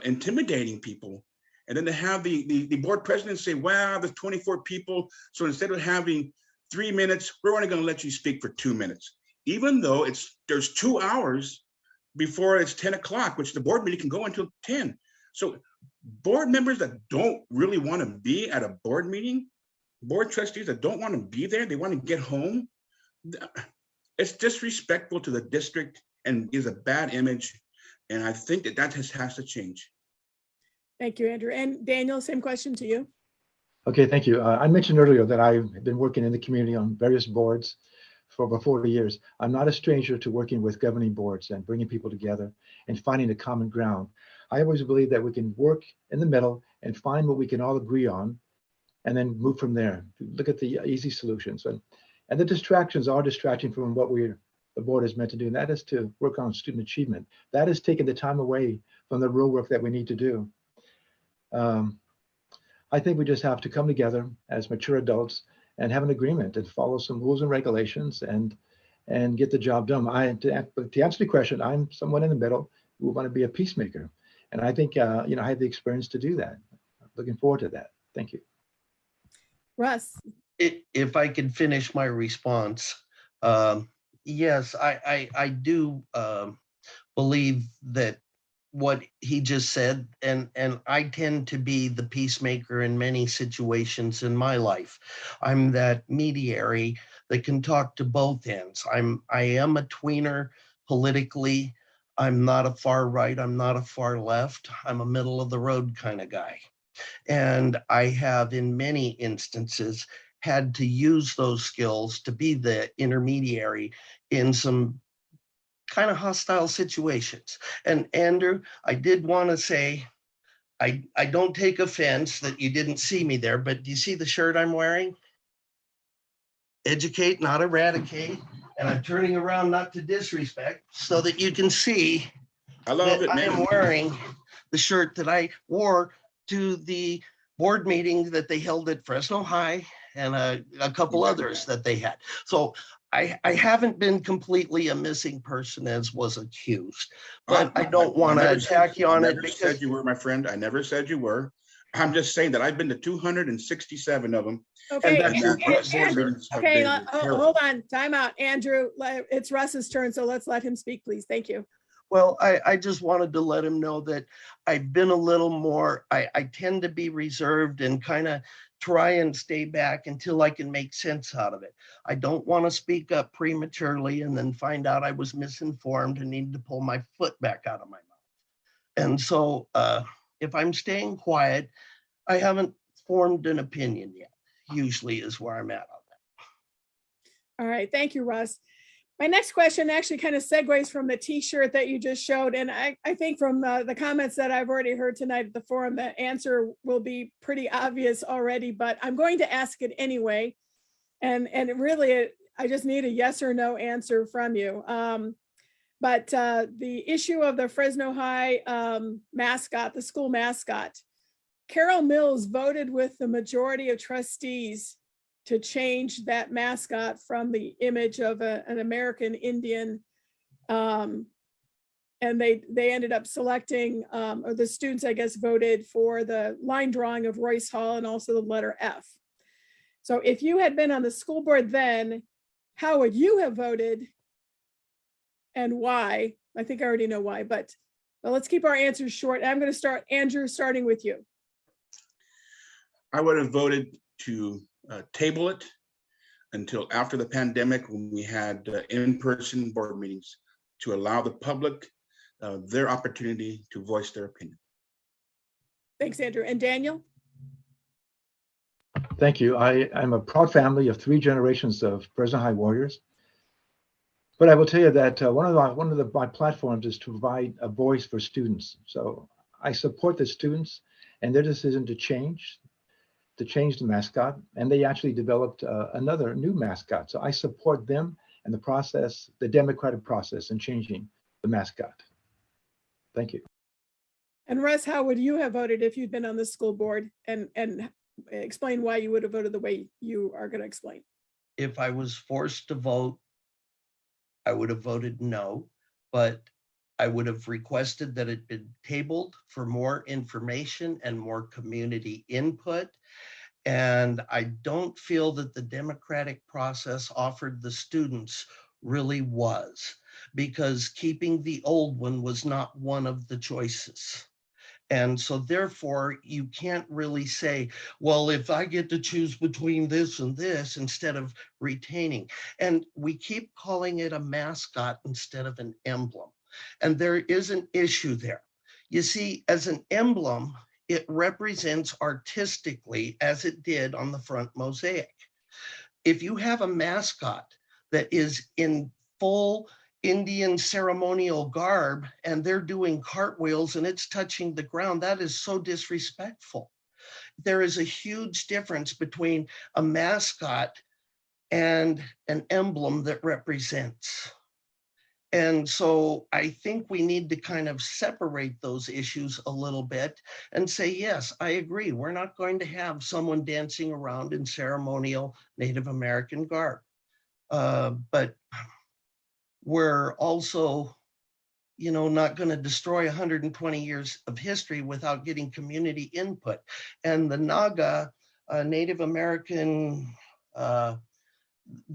intimidating people, and then to have the board president say, "Wow, there's 24 people, so instead of having 3 minutes, we're only going to let you speak for 2 minutes," even though there's 2 hours before it's 10 o'clock, which the board meeting can go until 10. So board members that don't really want to be at a board meeting, board trustees that don't want to be there, they want to get home. It's disrespectful to the district and gives a bad image. And I think that has to change. Thank you, Andrew. And Daniel, same question to you. Okay, thank you. I mentioned earlier that I've been working in the community on various boards for over 40 years. I'm not a stranger to working with governing boards and bringing people together and finding a common ground. I always believe that we can work in the middle and find what we can all agree on and then move from there. Look at the easy solutions. And the distractions are distracting from what the board is meant to do, and that is to work on student achievement. That is taking the time away from the real work that we need to do. I think we just have to come together as mature adults and have an agreement and follow some rules and regulations and get the job done. To answer the question, I'm someone in the middle who want to be a peacemaker. And I think, I have the experience to do that. I'm looking forward to that. Thank you. Russ. If I could finish my response, yes, I do believe that what he just said, and I tend to be the peacemaker in many situations in my life. I'm that mediary that can talk to both ends. I am a tweener politically. I'm not a far right, I'm not a far left. I'm a middle of the road kind of guy. And I have in many instances had to use those skills to be the intermediary in some kind of hostile situations. And Andrew, I did want to say I don't take offense that you didn't see me there, but do you see the shirt I'm wearing? Educate, not eradicate. And I'm turning around not to disrespect so that you can see I love that it, I man. am wearing the shirt that I wore to the board meeting that they held at Fresno High and a couple others that they had. So I haven't been completely a missing person as was accused, but I don't want to attack you on it because I never because said you were, my friend. I never said you were. I'm just saying that I've been to 267 of them. Okay, that's your pleasure. okay, hold on, time out, Andrew. It's Russ's turn, so let's let him speak, please. Thank you. Well, I just wanted to let him know that I've been a little more, I tend to be reserved and kind of try and stay back until I can make sense out of it. I don't want to speak up prematurely and then find out I was misinformed and need to pull my foot back out of my mouth. And so if I'm staying quiet, I haven't formed an opinion yet, usually is where I'm at on that. All right, thank you, Russ. My next question actually kind of segues from the t-shirt that you just showed. And I think from the comments that I've already heard tonight at the forum, the answer will be pretty obvious already, but I'm going to ask it anyway. And really, I just need a yes or no answer from you. But the issue of the Fresno High mascot, the school mascot, Carol Mills voted with the majority of trustees to change that mascot from the image of an American Indian. And they ended up selecting, or the students, I guess, voted for the line drawing of Royce Hall and also the letter F. So if you had been on the school board then, how would you have voted and why? I think I already know why, but let's keep our answers short. I'm going to start, Andrew, starting with you. I would have voted to table it until after the pandemic, when we had in-person board meetings, to allow the public their opportunity to voice their opinion. Thanks, Andrew. And Daniel? Thank you. I'm a proud family of 3 generations of Fresno High Warriors. But I will tell you that one of my platforms is to provide a voice for students. So I support the students and their decision to change the mascot, and they actually developed another new mascot. So I support them and the process, the democratic process in changing the mascot. Thank you. And Russ, how would you have voted if you'd been on the school board, and explain why you would have voted the way you are going to explain? If I was forced to vote, I would have voted no, but I would have requested that it be tabled for more information and more community input. And I don't feel that the democratic process offered the students really was, because keeping the old one was not one of the choices. And so therefore, you can't really say, well, if I get to choose between this and this instead of retaining. And we keep calling it a mascot instead of an emblem. And there is an issue there. You see, as an emblem, it represents artistically, as it did on the front mosaic. If you have a mascot that is in full Indian ceremonial garb and they're doing cartwheels and it's touching the ground, that is so disrespectful. There is a huge difference between a mascot and an emblem that represents. And so I think we need to kind of separate those issues a little bit and say, yes, I agree. We're not going to have someone dancing around in ceremonial Native American garb. But we're also, not going to destroy 120 years of history without getting community input. And the Naga, Native American,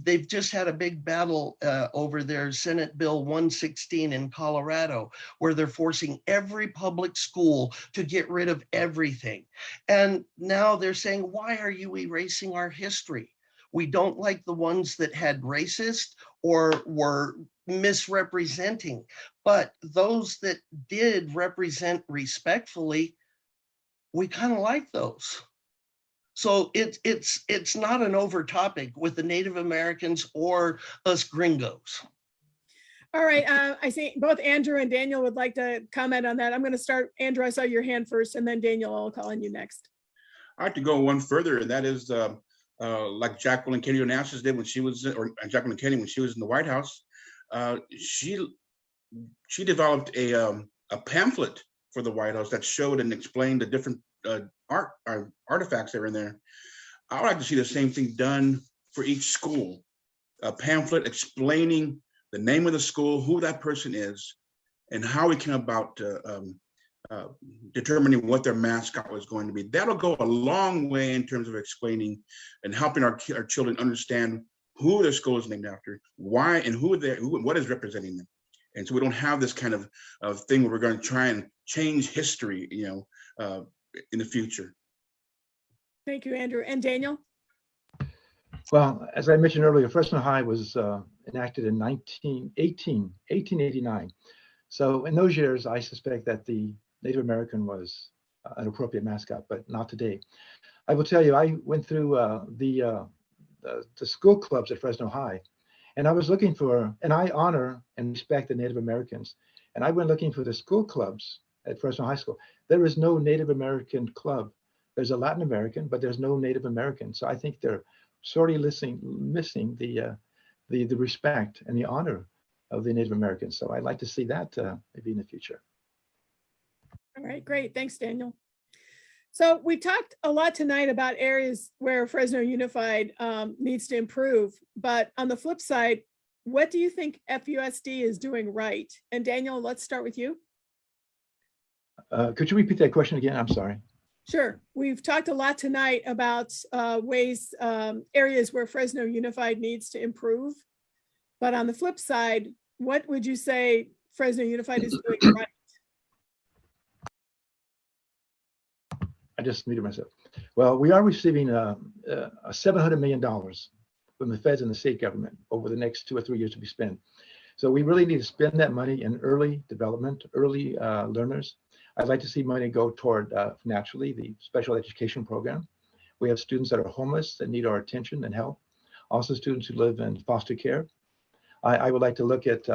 they've just had a big battle over their Senate Bill 116 in Colorado, where they're forcing every public school to get rid of everything. And now they're saying, why are you erasing our history? We don't like the ones that had racist or were misrepresenting, but those that did represent respectfully, we kind of like those. So it's not an over topic with the Native Americans or us gringos. All right, I see both Andrew and Daniel would like to comment on that. I'm going to start. Andrew, I saw your hand first, and then Daniel, I'll call on you next. I'd like to go one further, and that is like Jacqueline Kennedy Onassis did when she was, or Jacqueline Kennedy when she was in the White House. She developed a pamphlet for the White House that showed and explained the different artifacts that are in there. I would like to see the same thing done for each school. A pamphlet explaining the name of the school, who that person is, and how we came about determining what their mascot was going to be. That'll go a long way in terms of explaining and helping our children understand who their school is named after, why, and what is representing them. And so we don't have this kind of thing where we're going to try and change history, in the future. Thank you, Andrew. And Daniel? Well, as I mentioned earlier, Fresno High was enacted in 1889. So in those years, I suspect that the Native American was an appropriate mascot, but not today. I will tell you, I went through the school clubs at Fresno High, and I was looking for, and I honor and respect the Native Americans, and I went looking for the school clubs at Fresno High School. There is no Native American club. There's a Latin American, but there's no Native American. So I think they're sorely missing the respect and the honor of the Native Americans. So I'd like to see that maybe in the future. All right, great. Thanks, Daniel. So we talked a lot tonight about areas where Fresno Unified needs to improve. But on the flip side, what do you think FUSD is doing right? And Daniel, let's start with you. Could you repeat that question again? I'm sorry. Sure. We've talked a lot tonight about areas where Fresno Unified needs to improve. But on the flip side, what would you say Fresno Unified is doing right? I just muted myself. Well, we are receiving $700 million from the feds and the state government over the next 2 or 3 years to be spent. So we really need to spend that money in early development, early learners. I'd like to see money go toward, naturally, the special education program. We have students that are homeless that need our attention and help. Also students who live in foster care. I would like to look at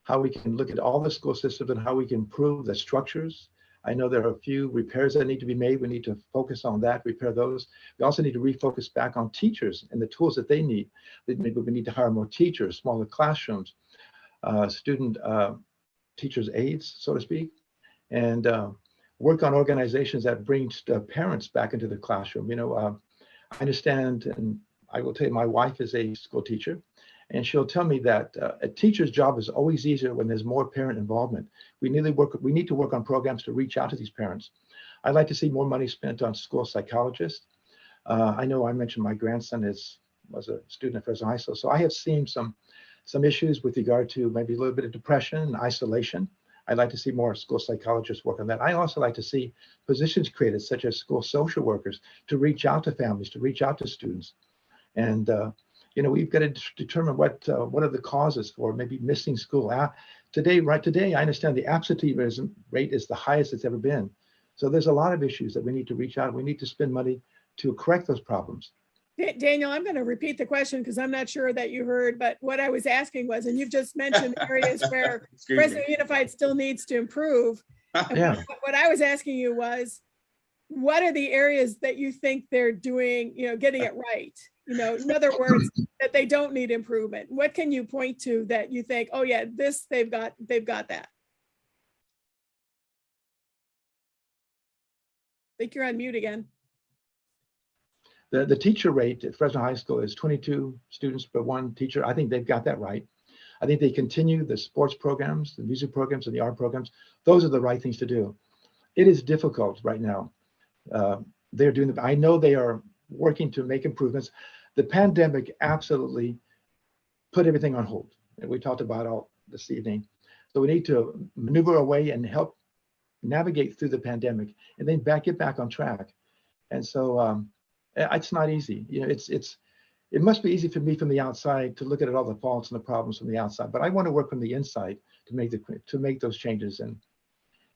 how we can look at all the school systems and how we can improve the structures. I know there are a few repairs that need to be made. We need to focus on that, repair those. We also need to refocus back on teachers and the tools that they need. Maybe we need to hire more teachers, smaller classrooms, student teachers' aides, so to speak, and work on organizations that bring parents back into the classroom. I understand, and I will tell you, my wife is a school teacher, and she'll tell me that a teacher's job is always easier when there's more parent involvement. We need to work on programs to reach out to these parents. I'd like to see more money spent on school psychologists. I know I mentioned my grandson was a student at Fresno High School, so I have seen some issues with regard to maybe a little bit of depression and isolation. I'd like to see more school psychologists work on that. I also like to see positions created, such as school social workers, to reach out to families, to reach out to students. And we've got to determine what are the causes for maybe missing school. Today, I understand the absenteeism rate is the highest it's ever been. So there's a lot of issues that we need to reach out. We need to spend money to correct those problems. Daniel, I'm going to repeat the question because I'm not sure that you heard, but what I was asking was, and you've just mentioned areas where Fresno Unified still needs to improve. Yeah. What I was asking you was, what are the areas that you think they're doing, getting it right? In other words, that they don't need improvement. What can you point to that you think, oh yeah, this they've got that? I think you're on mute again. The teacher rate at Fresno High School is 22 students per one teacher. I think they've got that right. I think they continue the sports programs, the music programs, and the art programs. Those are the right things to do. It is difficult right now. They're doing I know they are working to make improvements. The pandemic absolutely put everything on hold, and we talked about all this evening. So we need to maneuver our way and help navigate through the pandemic, and then get back on track. And so it's not easy. It must be easy for me from the outside to look at all the faults and the problems from the outside, but I want to work from the inside to make those changes.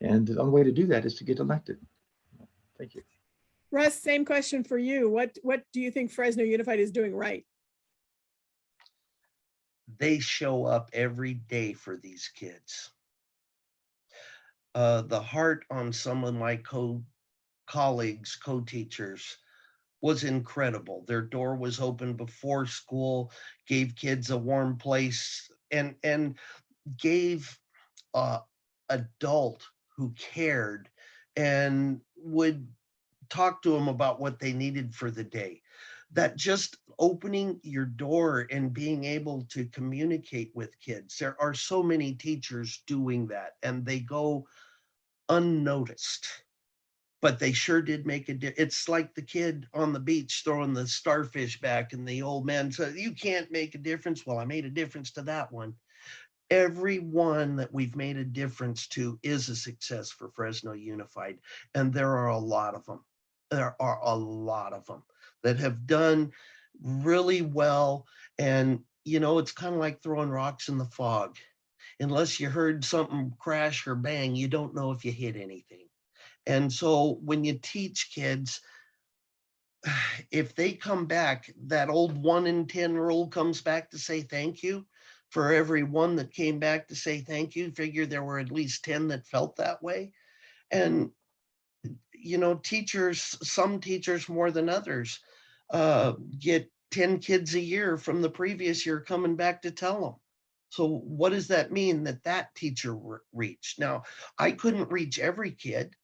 And the only way to do that is to get elected. Thank you. Russ, same question for you. What do you think Fresno Unified is doing right? they show up every day for these kids. The heart on some of my colleagues, co-teachers, was incredible. Their door was open before school, gave kids a warm place, and gave a adult who cared and would talk to them about what they needed for the day. That just opening your door and being able to communicate with kids. There are so many teachers doing that, and they go unnoticed, but they sure did make a difference. It's like the kid on the beach throwing the starfish back, and the old man said, "You can't make a difference." Well, I made a difference to that one. Every one that we've made a difference to is a success for Fresno Unified. And there are a lot of them. There are a lot of them that have done really well. And, it's kind of like throwing rocks in the fog. Unless you heard something crash or bang, you don't know if you hit anything. And so when you teach kids, if they come back, that old 1 in 10 rule comes back to say thank you. For every one that came back to say thank you, figure there were at least 10 that felt that way. And, some teachers more than others, get 10 kids a year from the previous year coming back to tell them. So what does that mean that teacher reached? Now, I couldn't reach every kid,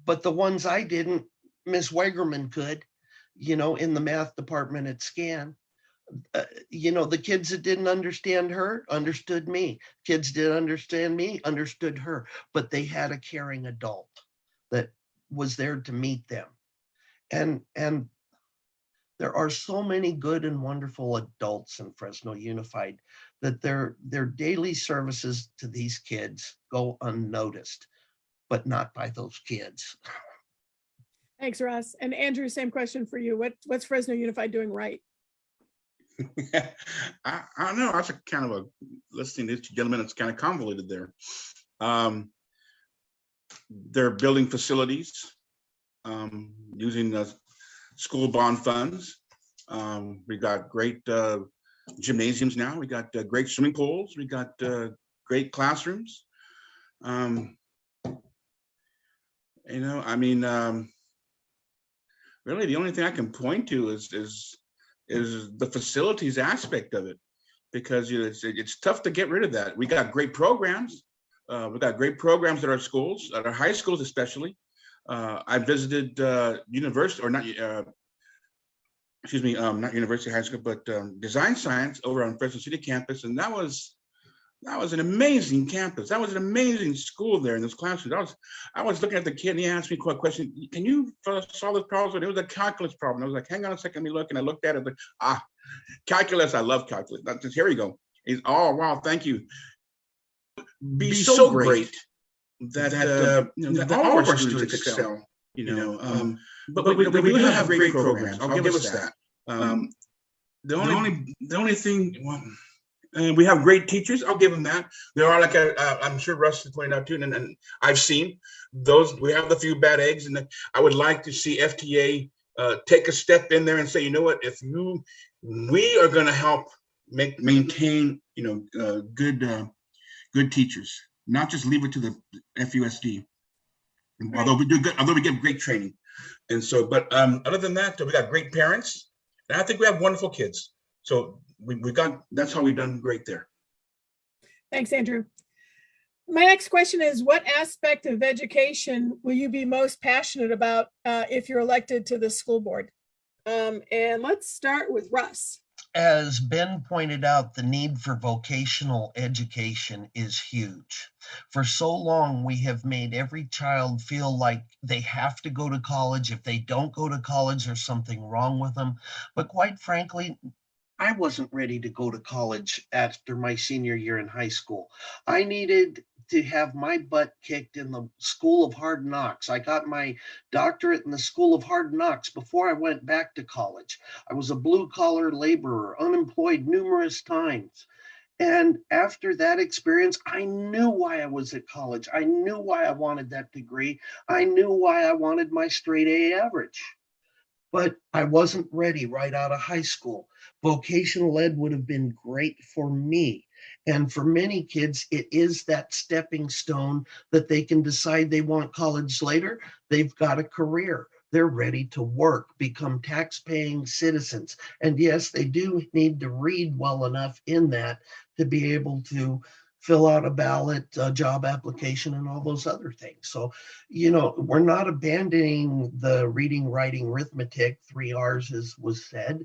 but the ones I didn't, Miss Wegerman could, in the math department at SCAN. The kids that didn't understand her understood me. Kids didn't understand me, understood her, but they had a caring adult that was there to meet them. And there are so many good and wonderful adults in Fresno Unified that their daily services to these kids go unnoticed, but not by those kids. Thanks, Russ. And Andrew, same question for you. What's Fresno Unified doing right? I don't know. That's a kind of a listening to this gentleman. It's kind of convoluted there. They're building facilities using the school bond funds. We got great gymnasiums now. We got great swimming pools. We got great classrooms. Really, the only thing I can point to is the facilities aspect of it, because it's tough to get rid of that. We got great programs. We got great programs at our schools, at our high schools especially. I visited university, or not, not University High School, but Design Science over on Fresno City campus, and that was an amazing campus. That was an amazing school there in those classrooms. I was looking at the kid, and he asked me a question: "Can you solve this problem?" It was a calculus problem. I was like, "Hang on a second, let me look." And I looked at it, like, calculus. I love calculus. Here we go. He's, "Oh wow, thank you." Be so great that all of our students excel. But we do have great programs. I'll give us that. The only thing. We have great teachers. I'll give them that. There are, like I'm sure Russ has pointed out too, and I've seen those. We have the few bad eggs, and I would like to see FTA take a step in there and say, you know what, we are going to help maintain, good teachers, not just leave it to the FUSD. Right. Although we give great training, and so, but other than that, we got great parents, and I think we have wonderful kids. So that's how we've done great there. Thanks, Andrew. My next question is, what aspect of education will you be most passionate about if you're elected to the school board? And let's start with Russ. As Ben pointed out, the need for vocational education is huge. For so long, we have made every child feel like they have to go to college. If they don't go to college, there's something wrong with them. But quite frankly, I wasn't ready to go to college after my senior year in high school. I needed to have my butt kicked in the School of Hard Knocks. I got my doctorate in the School of Hard Knocks before I went back to college. I was a blue-collar laborer, unemployed numerous times. And after that experience, I knew why I was at college. I knew why I wanted that degree. I knew why I wanted my straight A average. but I wasn't ready right out of high school. Vocational ed would have been great for me. And for many kids, it is that stepping stone that they can decide they want college later. They've got a career. They're ready to work, become tax-paying citizens. And yes, they do need to read well enough in that to be able to fill out a ballot, a job application, and all those other things. So, we're not abandoning the reading, writing, arithmetic, 3 R's, as was said.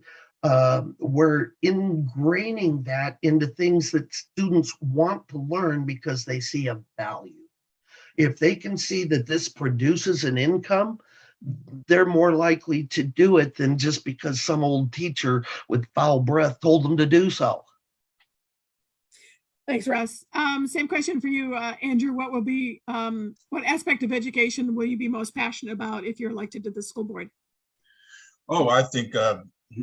We're ingraining that into things that students want to learn because they see a value. If they can see that this produces an income, they're more likely to do it than just because some old teacher with foul breath told them to do so. Thanks, Russ. Same question for you, Andrew. What aspect of education will you be most passionate about if you're elected to the school board? Oh, I think,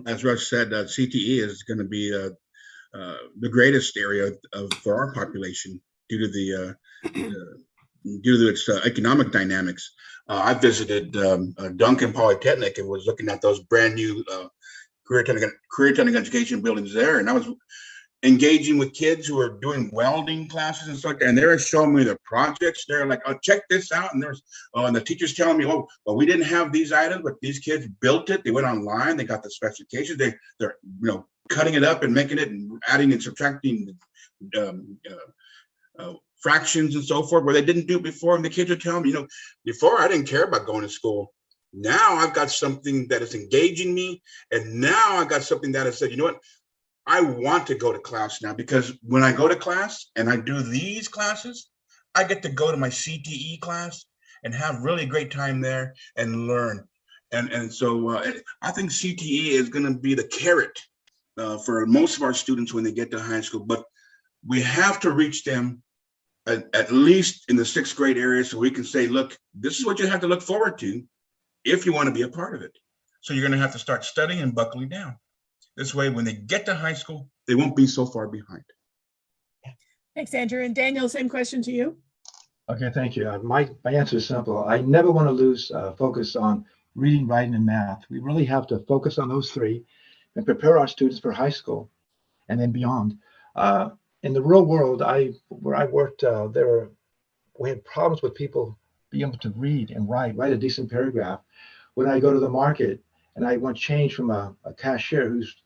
as Russ said, CTE is going to be the greatest area for our population due to its economic dynamics. I visited Duncan Polytechnic and was looking at those brand new career technical education buildings there, and I was engaging with kids who are doing welding classes and stuff, and they're showing me their projects. They're like, "Oh, check this out!" And and the teacher's telling me, "Oh, well, we didn't have these items, but these kids built it. They went online. They got the specifications. They're cutting it up and making it and adding and subtracting fractions and so forth, where they didn't do it before." And the kids are telling me, before I didn't care about going to school. Now I've got something that is engaging me, and now I got something that has said, you know what? I want to go to class now, because when I go to class and I do these classes, I get to go to my CTE class and have really great time there and learn. And so I think CTE is going to be the carrot for most of our students when they get to high school. But we have to reach them at least in the 6th grade area, so we can say, look, this is what you have to look forward to if you want to be a part of it. So you're going to have to start studying and buckling down. This way, when they get to high school, they won't be so far behind. Thanks, Andrew. And Daniel, same question to you. Okay, thank you. My answer is simple. I never want to lose focus on reading, writing, and math. We really have to focus on those three and prepare our students for high school and then beyond. In the real world, where I worked, we had problems with people being able to read and write a decent paragraph. When I go to the market and I want change from a cashier who's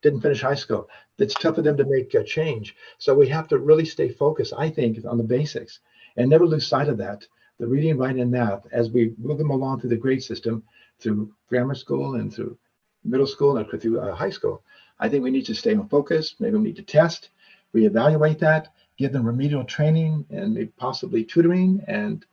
didn't finish high school, it's tough for them to make a change. So we have to really stay focused, I think, on the basics and never lose sight of that, the reading, writing, and math, as we move them along through the grade system, through grammar school and through middle school and through high school. I think we need to stay on focus. Maybe we need to test, reevaluate that, give them remedial training and maybe possibly tutoring. And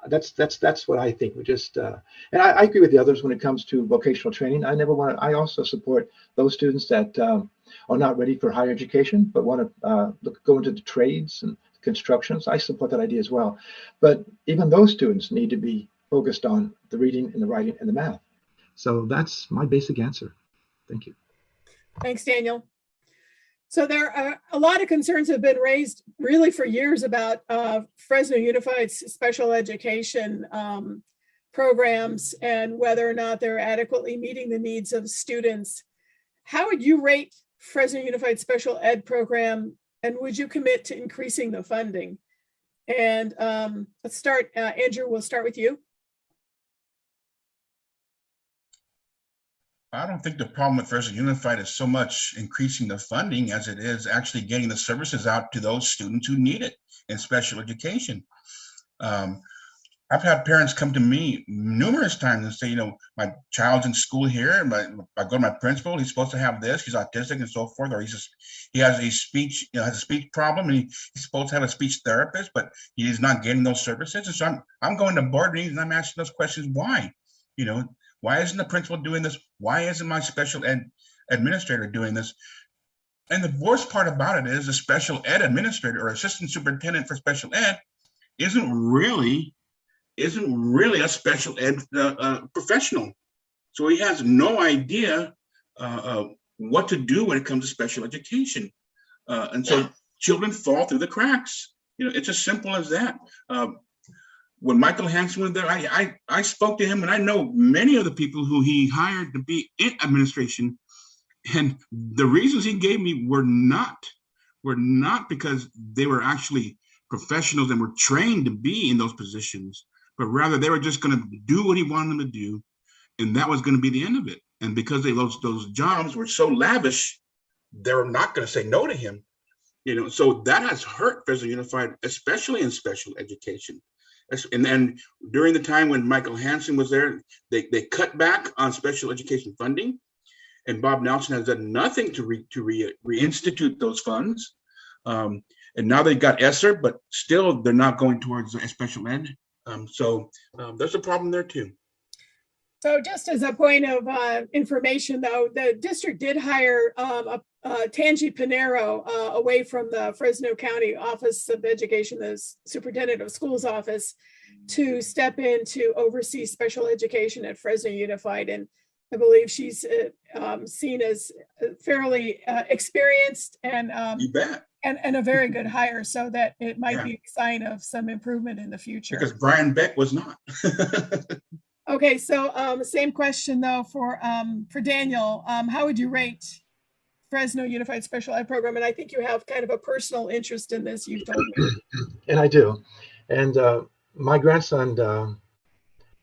that's what I think. We just and I agree with the others when it comes to vocational training. I also support those students that are not ready for higher education but want to go into the trades and constructions. I support that idea as well. But even those students need to be focused on the reading and the writing and the math. So that's my basic answer. Thank you. Thanks, Daniel. So there are a lot of concerns have been raised really for years about Fresno Unified's special education programs and whether or not they're adequately meeting the needs of students. How would you rate Fresno Unified special ed program, and would you commit to increasing the funding? And let's start, Andrew, we'll start with you. I don't think the problem with Fresno Unified is so much increasing the funding as it is actually getting the services out to those students who need it in special education. I've had parents come to me numerous times and say, my child's in school here, and I go to my principal, he's supposed to have this, he's autistic and so forth, or he has a speech, has a speech problem, and he's supposed to have a speech therapist, but he's not getting those services. And so I'm going to board meetings and I'm asking those questions, why? Why isn't the principal doing this? Why isn't my special ed administrator doing this? And the worst part about it is the special ed administrator or assistant superintendent for special ed isn't really a special ed professional. So he has no idea what to do when it comes to special education. And so children fall through the cracks. It's as simple as that. when Michael Hansen was there, I spoke to him, and I know many of the people who he hired to be in administration, and the reasons he gave me were not because they were actually professionals and were trained to be in those positions, but rather they were just going to do what he wanted them to do, and that was going to be the end of it. And because those jobs were so lavish, they were not going to say no to him. So that has hurt Fresno Unified, especially in special education. And then during the time when Michael Hansen was there, they cut back on special education funding, and Bob Nelson has done nothing to reinstitute those funds. And now they've got ESSER, but still they're not going towards special ed. So there's a problem there too. So just as a point of information, though, the district did hire Tangi Pinero away from the Fresno County Office of Education, the Superintendent of Schools office, to step in to oversee special education at Fresno Unified. And I believe she's seen as fairly experienced and you bet. And a very good hire, so that it might be a sign of some improvement in the future. Because Brian Beck was not. Okay, so same question though for Daniel. How would you rate Fresno Unified Special Ed Program? And I think you have kind of a personal interest in this, you've told me. And I do. And my grandson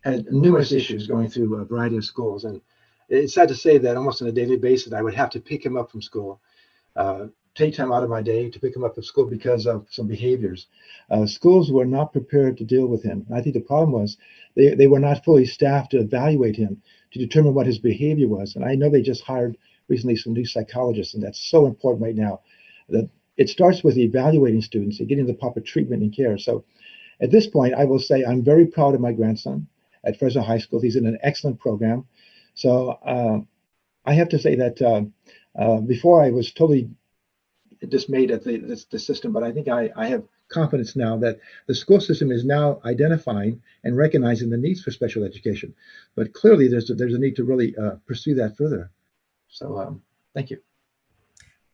had numerous issues going through a variety of schools. And it's sad to say that almost on a daily basis, I would have to pick him up from school, take time out of my day to pick him up from school because of some behaviors. Schools were not prepared to deal with him. And I think the problem was they were not fully staffed to evaluate him, to determine what his behavior was. And I know they just hired recently some new psychologists, and that's so important right now. That it starts with evaluating students and getting the proper treatment and care. So at this point, I will say I'm very proud of my grandson at Fresno High School. He's in an excellent program. So I have to say that before I was totally dismayed at the system, but I think I have confidence now that the school system is now identifying and recognizing the needs for special education. But clearly there's a need to really pursue that further. So thank you.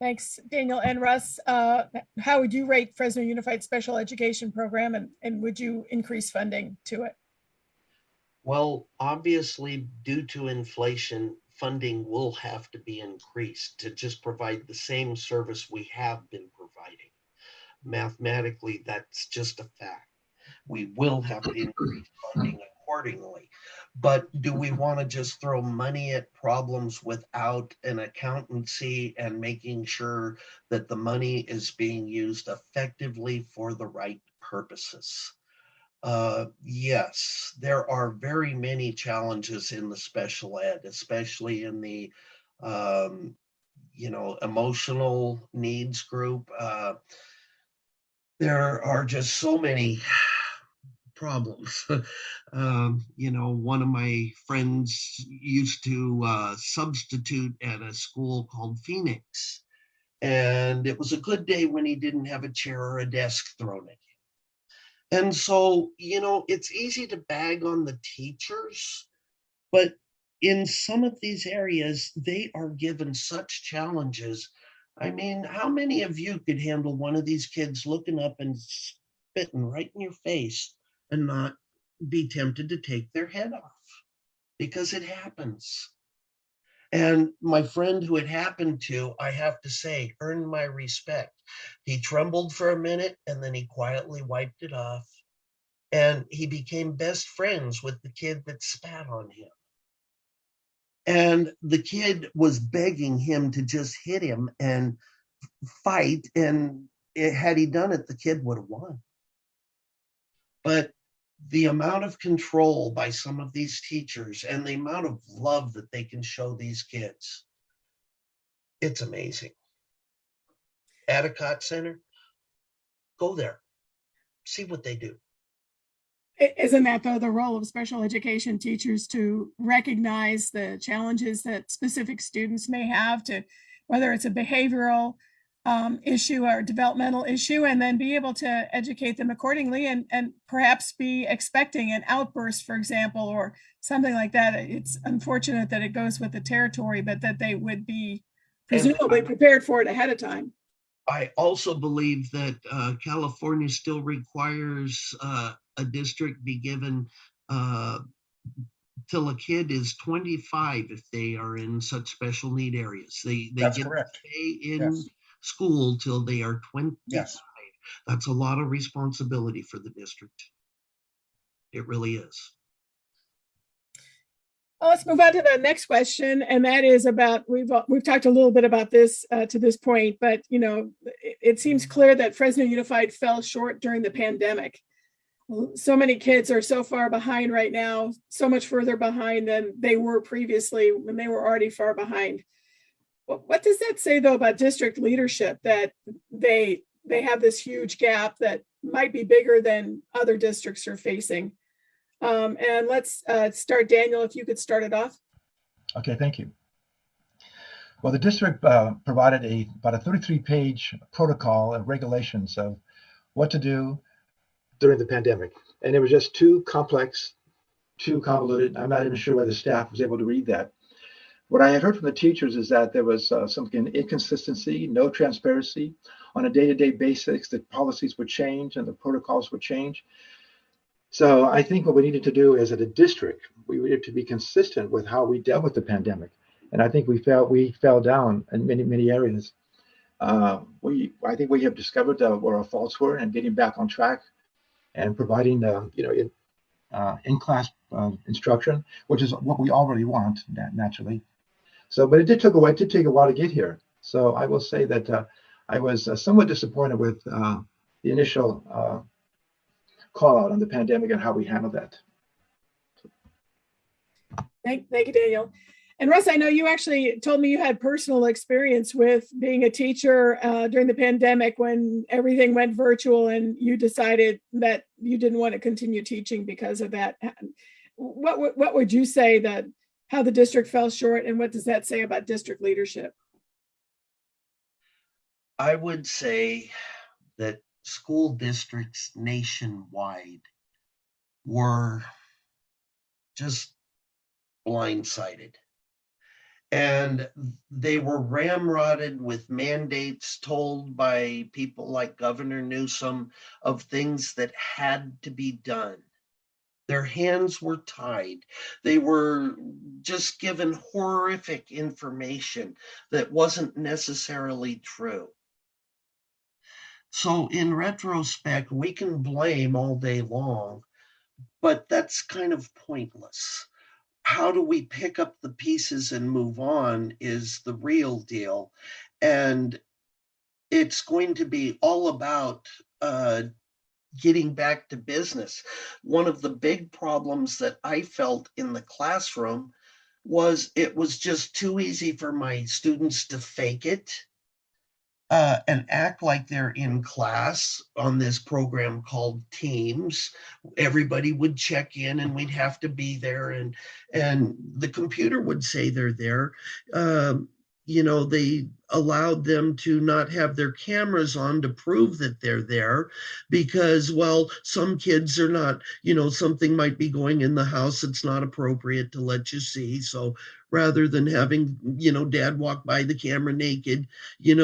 Thanks, Daniel. And Russ, how would you rate Fresno Unified Special Education Program, and would you increase funding to it? Well, obviously, due to inflation, funding will have to be increased to just provide the same service we have been providing. Mathematically, that's just a fact. We will have to increase funding accordingly. But do we want to just throw money at problems without an accountancy and making sure that the money is being used effectively for the right purposes? Yes, there are very many challenges in the special ed, especially in the emotional needs group. There are just so many problems. One of my friends used to substitute at a school called Phoenix, and it was a good day when he didn't have a chair or a desk thrown at him. And so, it's easy to bag on the teachers, but in some of these areas, they are given such challenges. I mean, how many of you could handle one of these kids looking up and spitting right in your face and not be tempted to take their head off? Because it happens. And my friend who it happened to, I have to say, earned my respect. He trembled for a minute and then he quietly wiped it off. And he became best friends with the kid that spat on him. And the kid was begging him to just hit him and fight. And had he done it, the kid would have won. But the amount of control by some of these teachers and the amount of love that they can show these kids, it's amazing. Adicott Center, go there, see what they do. Isn't that though the role of special education teachers, to recognize the challenges that specific students may have, to whether it's a behavioral issue or developmental issue, and then be able to educate them accordingly, and perhaps be expecting an outburst, for example, or something like that. It's unfortunate that it goes with the territory, but that they would be presumably prepared for it ahead of time. I also believe that California still requires a district be given till a kid is 25 if they are in such special need areas. They That's get to correct. stay in Yes. school till they are 25. Yes. That's a lot of responsibility for the district. It really is. Well, let's move on to the next question, and that is about we've talked a little bit about this to this point, but it seems clear that Fresno Unified fell short during the pandemic. So many kids are so far behind right now, so much further behind than they were previously when they were already far behind. What does that say though about district leadership, that they have this huge gap that might be bigger than other districts are facing? And let's start, Daniel, if you could start it off. Okay, thank you. Well, the district provided about a 33-page protocol and regulations of what to do during the pandemic. And it was just too complex, too convoluted. I'm not even sure whether the staff was able to read that. What I had heard from the teachers is that there was some inconsistency, no transparency. On a day-to-day basis, the policies would change and the protocols would change. So I think what we needed to do is, at a district, we needed to be consistent with how we dealt with the pandemic. And I think we fell down in many areas. I think we have discovered where our faults were and getting back on track and providing in-class instruction, which is what we already want naturally. So, but it did take a while to get here. So I will say that I was somewhat disappointed with the initial call out on the pandemic and how we handled that. Thank you, Daniel. And Russ, I know you actually told me you had personal experience with being a teacher during the pandemic when everything went virtual and you decided that you didn't want to continue teaching because of that. What would you say that how the district fell short, and what does that say about district leadership? I would say that school districts nationwide were just blindsided. And they were ramrodded with mandates told by people like Governor Newsom of things that had to be done. Their hands were tied. They were just given horrific information that wasn't necessarily true. So in retrospect, we can blame all day long, but that's kind of pointless. How do we pick up the pieces and move on is the real deal. And it's going to be all about getting back to business. One of the big problems that I felt in the classroom was it was just too easy for my students to fake it and act like they're in class on this program called Teams. Everybody would check in and we'd have to be there, and the computer would say they're there. They allowed them to not have their cameras on to prove that they're there because, well, some kids are not, something might be going in the house that's not appropriate to let you see. So rather than having, dad walk by the camera naked, they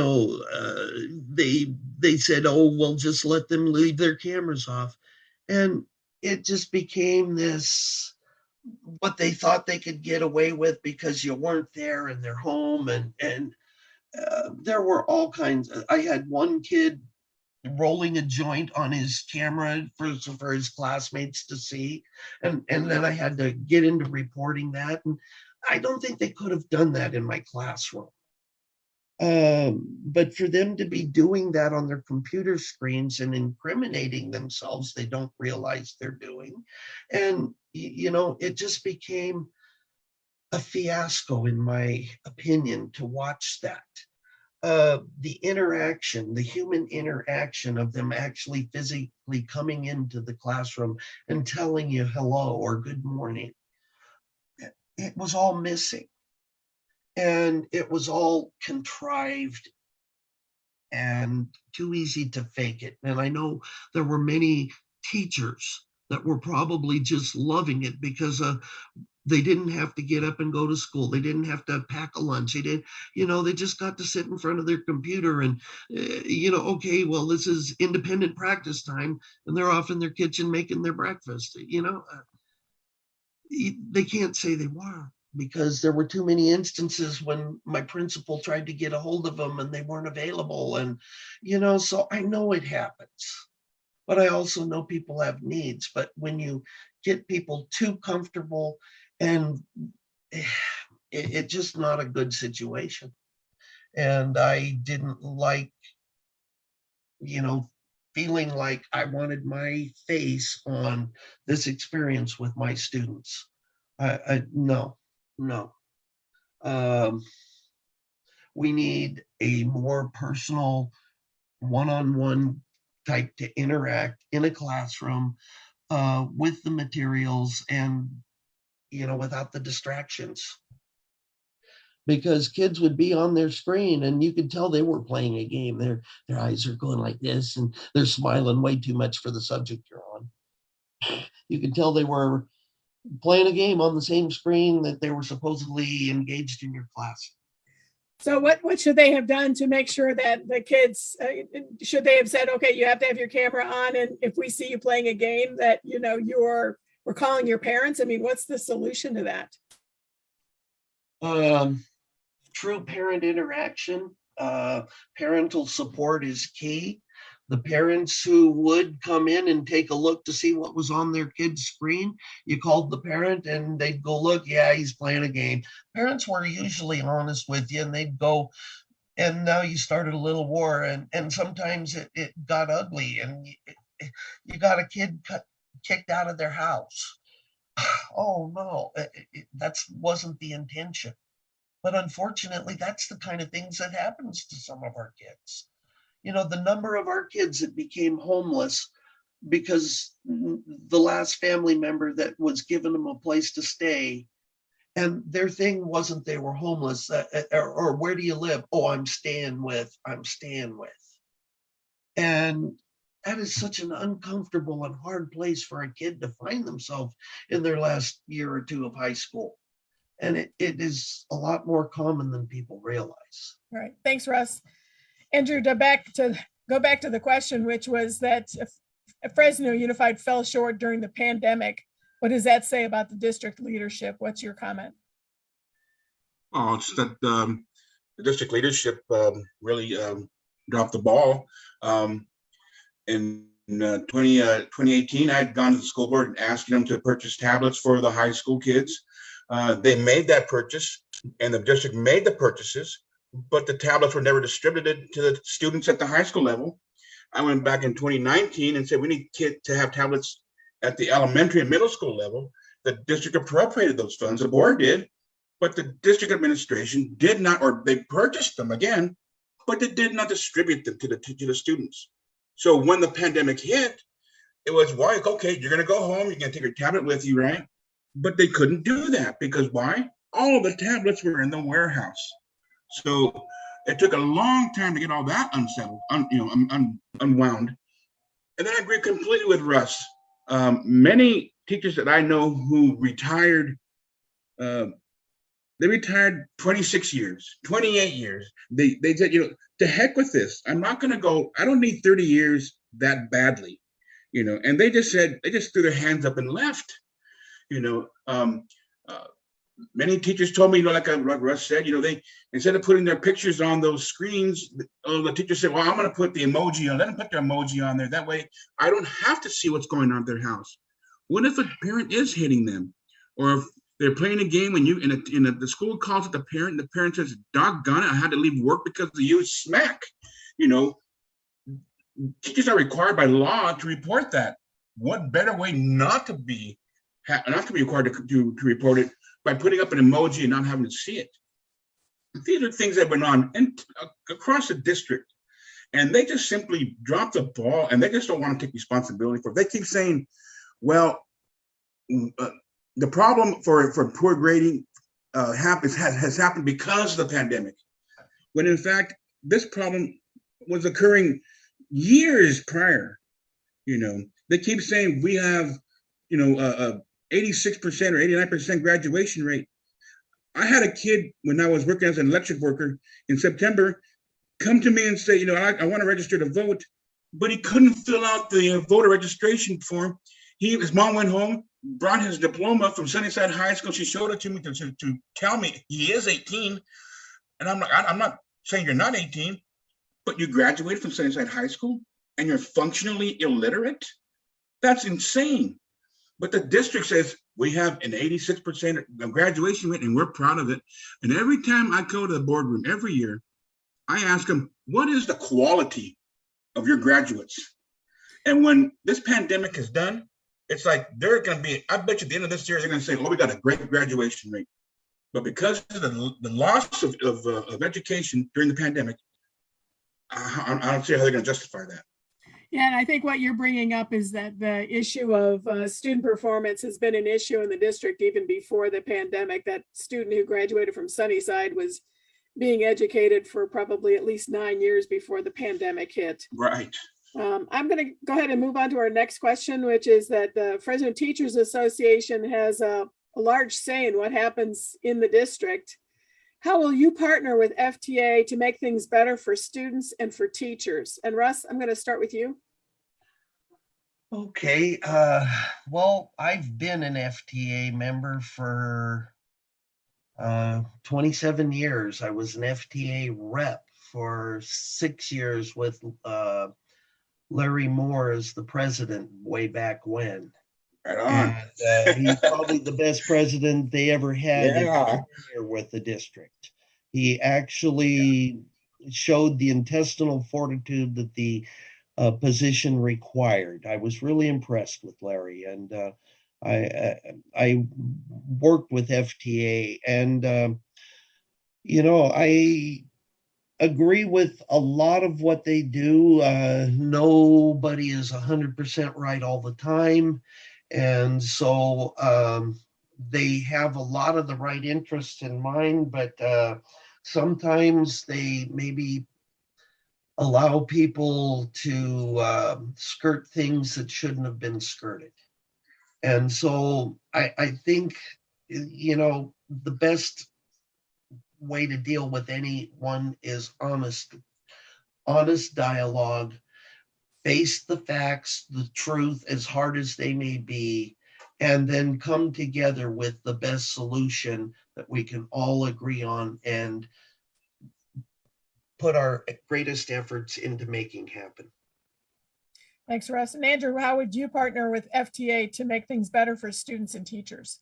said, oh, well, just let them leave their cameras off. And it just became this, what they thought they could get away with because you weren't there and they're home. And there were all kinds. I had one kid rolling a joint on his camera for his classmates to see. And then I had to get into reporting that. And I don't think they could have done that in my classroom. But for them to be doing that on their computer screens and incriminating themselves, they don't realize they're doing. And, it just became a fiasco, in my opinion, to watch that. The human interaction of them actually physically coming into the classroom and telling you hello or good morning, it was all missing. And it was all contrived and too easy to fake it. And I know there were many teachers that were probably just loving it because They didn't have to get up and go to school. They didn't have to pack a lunch. They did, they just got to sit in front of their computer and, okay, well, this is independent practice time, and they're off in their kitchen making their breakfast. They can't say they were, because there were too many instances when my principal tried to get a hold of them and they weren't available. And, so I know it happens, but I also know people have needs. But when you get people too comfortable, and it's just not a good situation. And I didn't like, feeling like I wanted my face on this experience with my students. No. We need a more personal, one-on-one type to interact in a classroom with the materials, and without the distractions. Because kids would be on their screen and you could tell they were playing a game. Their eyes are going like this and they're smiling way too much for the subject you're on. You could tell they were playing a game on the same screen that they were supposedly engaged in your class. So what should they have done to make sure that the kids, should they have said, okay, you have to have your camera on, and if we see you playing a game that, we're calling your parents? I mean, what's the solution to that? True parent interaction, parental support is key. The parents who would come in and take a look to see what was on their kid's screen, you called the parent and they'd go look, yeah, he's playing a game. Parents were usually honest with you, and they'd go, and now you started a little war, and sometimes it got ugly, and you got a kid kicked out of their house. Oh no, that wasn't the intention. But unfortunately, that's the kind of things that happens to some of our kids. The number of our kids that became homeless because the last family member that was giving them a place to stay, and their thing wasn't they were homeless, or where do you live? Oh, I'm staying with. And that is such an uncomfortable and hard place for a kid to find themselves in their last year or two of high school. And it is a lot more common than people realize. All right. Thanks, Russ. Andrew, go back to the question, which was that if Fresno Unified fell short during the pandemic, what does that say about the district leadership? What's your comment? Oh, it's that the district leadership really dropped the ball. In 2018, I had gone to the school board and asked them to purchase tablets for the high school kids. They made that purchase, and the district made the purchases, but the tablets were never distributed to the students at the high school level. I went back in 2019 and said, we need kids to have tablets at the elementary and middle school level. The district appropriated those funds, the board did, but the district administration did not, or they purchased them again, but they did not distribute them to the students. So when the pandemic hit, it was, why? Okay, you're going to go home, you're going to take your tablet with you, right? But they couldn't do that because why? All of the tablets were in the warehouse. So it took a long time to get all that unsettled, unwound. And then I agree completely with Russ. Many teachers that I know who retired, they retired 26 years, 28 years. They said, to heck with this. I'm not going to go. I don't need 30 years that badly, and they just threw their hands up and left. Many teachers told me, like Russ said, they, instead of putting their pictures on those screens, the teacher said, well, I'm going to put the emoji on. Let them put their emoji on there. That way, I don't have to see what's going on at their house. What if a parent is hitting them, or if they're playing a game and the school calls it the parent, and the parent says, doggone it, I had to leave work because of you, smack. Teachers are required by law to report that. What better way not to be required to report it by putting up an emoji and not having to see it? These are things that went on across the district, and they just simply dropped the ball, and they just don't want to take responsibility for it. They keep saying, well, the problem for poor grading has happened because of the pandemic, when in fact this problem was occurring years prior. They keep saying we have 86% or 89% graduation rate. I had a kid when I was working as an electric worker in September come to me and say, I want to register to vote, but he couldn't fill out the voter registration form. His mom went home, brought his diploma from Sunnyside High School. She showed it to me to tell me he is 18. And I'm like, I'm not saying you're not 18, but you graduated from Sunnyside High School and you're functionally illiterate? That's insane. But the district says we have an 86% graduation rate and we're proud of it. And every time I go to the boardroom every year, I ask them, what is the quality of your graduates? And when this pandemic is done, it's like they're going to be, I bet you at the end of this year, they're going to say, we got a great graduation rate. But because of the loss of education during the pandemic, I don't see how they're going to justify that. Yeah, and I think what you're bringing up is that the issue of student performance has been an issue in the district even before the pandemic. That student who graduated from Sunnyside was being educated for probably at least 9 years before the pandemic hit. Right. I'm going to go ahead and move on to our next question, which is that the Fresno Teachers Association has a large say in what happens in the district. How will you partner with FTA to make things better for students and for teachers? And Russ, I'm going to start with you. Okay. Well, I've been an FTA member for 27 years. I was an FTA rep for 6 years with Larry Moore as the president way back when. Right on. And, he's probably the best president they ever had here with the district. He actually showed the intestinal fortitude that the position required. I was really impressed with Larry, and I worked with FTA, and I agree with a lot of what they do. Nobody is 100% right all the time. And so they have a lot of the right interests in mind, but sometimes they maybe allow people to skirt things that shouldn't have been skirted. And so I think, the best way to deal with anyone is honest dialogue. Face the facts, the truth, as hard as they may be, and then come together with the best solution that we can all agree on and put our greatest efforts into making happen. Thanks, Russ. And Andrew, how would you partner with FTA to make things better for students and teachers?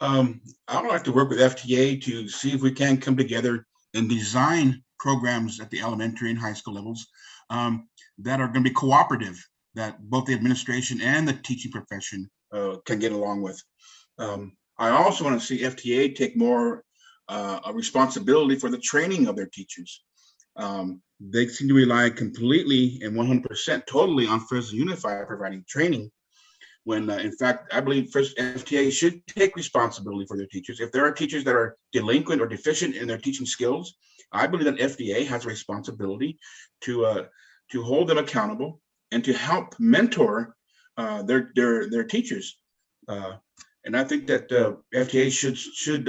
I would like to work with FTA to see if we can come together and design programs at the elementary and high school levels that are going to be cooperative, that both the administration and the teaching profession can get along with. I also want to see FTA take more a responsibility for the training of their teachers. They seem to rely completely and 100% totally on Fresno Unified providing training, when in fact, I believe first FTA should take responsibility for their teachers. If there are teachers that are delinquent or deficient in their teaching skills, I believe that FDA has a responsibility to hold them accountable and to help mentor their teachers. And I think that FTA should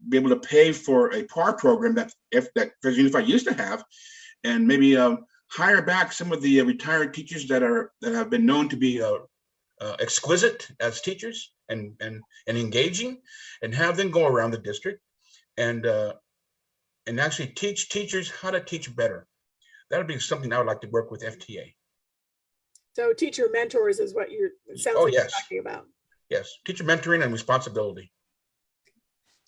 be able to pay for a PAR program that Fresno Unified used to have, and maybe hire back some of the retired teachers that have been known to be exquisite as teachers and engaging, and have them go around the district and actually teach teachers how to teach better. That would be something I would like to work with FTA. So teacher mentors is what you're talking about. Yes, teacher mentoring and responsibility.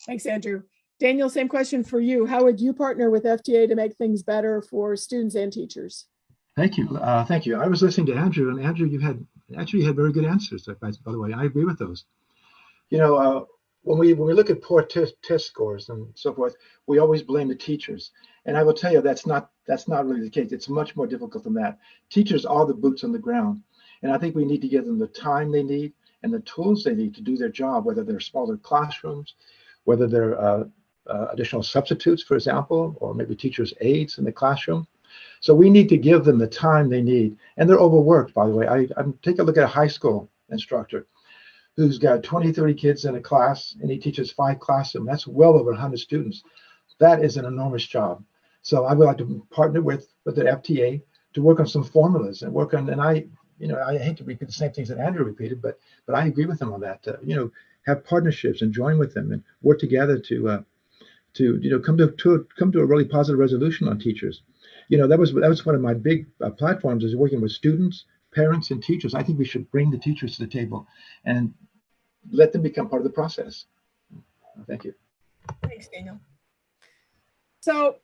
Thanks, Andrew. Daniel, same question for you. How would you partner with FTA to make things better for students and teachers? Thank you. Thank you. I was listening to Andrew, and Andrew, you had very good answers. By the way, I agree with those. When we look at poor test scores and so forth, we always blame the teachers. And I will tell you that's not really the case. It's much more difficult than that. Teachers are the boots on the ground, and I think we need to give them the time they need and the tools they need to do their job, whether they're smaller classrooms, whether they're additional substitutes, for example, or maybe teachers' aides in the classroom. So we need to give them the time they need. And they're overworked, by the way. Take a look at a high school instructor. who's got 20, 30 kids in a class, and he teaches 5 classrooms. That's well over 100 students. That is an enormous job. So I would like to partner with the FTA to work on some formulas and work on, and I hate to repeat the same things that Andrew repeated, but I agree with him on that. Have partnerships and join with them and work together to come to a really positive resolution on teachers. That was one of my big platforms, is working with students, parents, and teachers. I think we should bring the teachers to the table and let them become part of the process. Thank you. Thanks, Daniel. So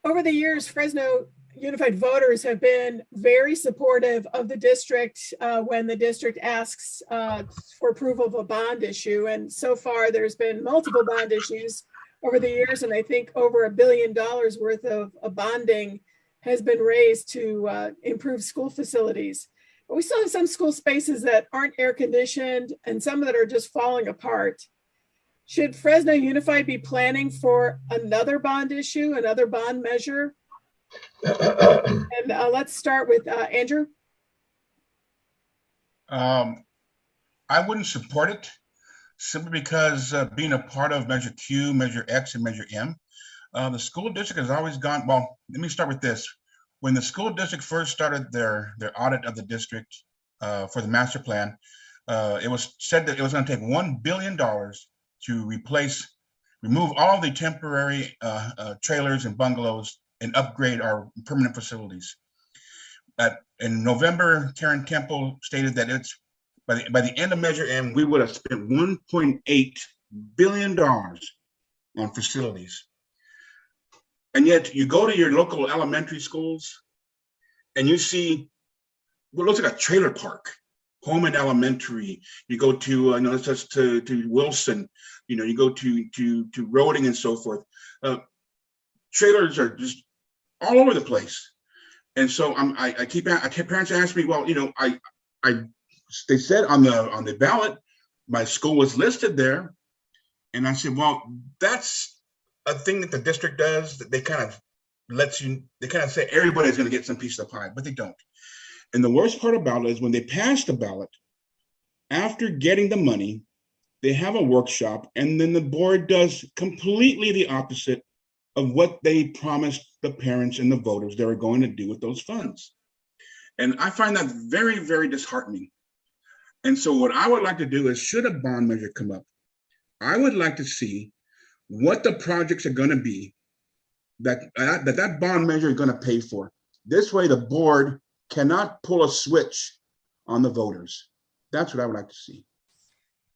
over the years, Fresno Unified Voters have been very supportive of the district when the district asks for approval of a bond issue. And so far, there's been multiple bond issues over the years, and I think over $1 billion worth of bonding has been raised to improve school facilities. But we still have some school spaces that aren't air conditioned and some that are just falling apart. Should Fresno Unified be planning for another bond issue, another bond measure? And let's start with Andrew. I wouldn't support it, simply because being a part of Measure Q, Measure X, and Measure M, the school district has always gone, well, let me start with this. When the school district first started their audit of the district for the master plan, it was said that it was going to take $1 billion to remove all the temporary trailers and bungalows and upgrade our permanent facilities. In November, Karen Temple stated that it's by the end of Measure M, we would have spent $1.8 billion on facilities. And yet you go to your local elementary schools and you see what looks like a trailer park. Holman Elementary, you go to Wilson, you go to Roding and so forth. Trailers are just all over the place. And so I keep parents ask me, well, they said on the ballot, my school was listed there. And I said, well, that's a thing that the district does, that they kind of say everybody's going to get some piece of the pie, but they don't. And the worst part about it is when they pass the ballot, after getting the money, they have a workshop, and then the board does completely the opposite of what they promised the parents and the voters they were going to do with those funds. And I find that very, very disheartening. And so what I would like to do is, should a bond measure come up, I would like to see what the projects are going to be that bond measure is going to pay for. This way, the board cannot pull a switch on the voters. That's what I would like to see.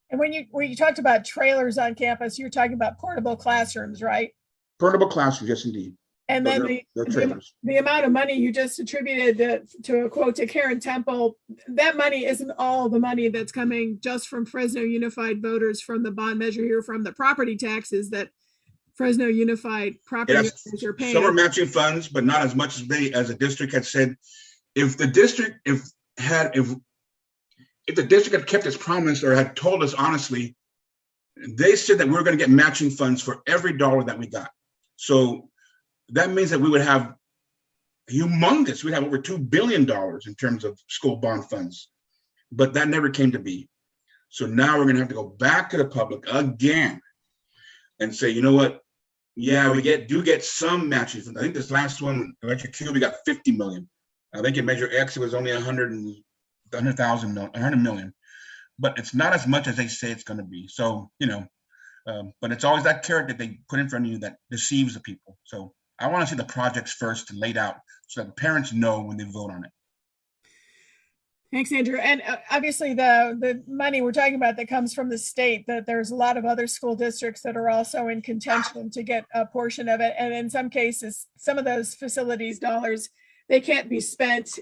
And when you talked about trailers on campus, you're talking about portable classrooms, right? Portable classrooms, yes, indeed. And then the amount of money you just attributed to a quote to Karen Temple, that money isn't all the money that's coming just from Fresno Unified Voters from the bond measure here, from the property taxes that Fresno Unified property owners are paying. Some are matching funds, but not as much as the district had said. If the district had kept its promise or had told us honestly, they said that we were going to get matching funds for every dollar that we got. So that means that we would have humongous, we'd have over $2 billion in terms of school bond funds, but that never came to be. So now we're going to have to go back to the public again and say, you know what? Yeah, we do get some matching funds. I think this last one, Measure Q, we got 50 million. I think in Measure X, it was only 100 million, but it's not as much as they say it's going to be. So, but it's always that carrot that they put in front of you that deceives the people. So I want to see the projects first laid out so that parents know when they vote on it. Thanks, Andrew. And obviously the money we're talking about that comes from the state, that there's a lot of other school districts that are also in contention to get a portion of it. And in some cases, some of those facilities dollars, they can't be spent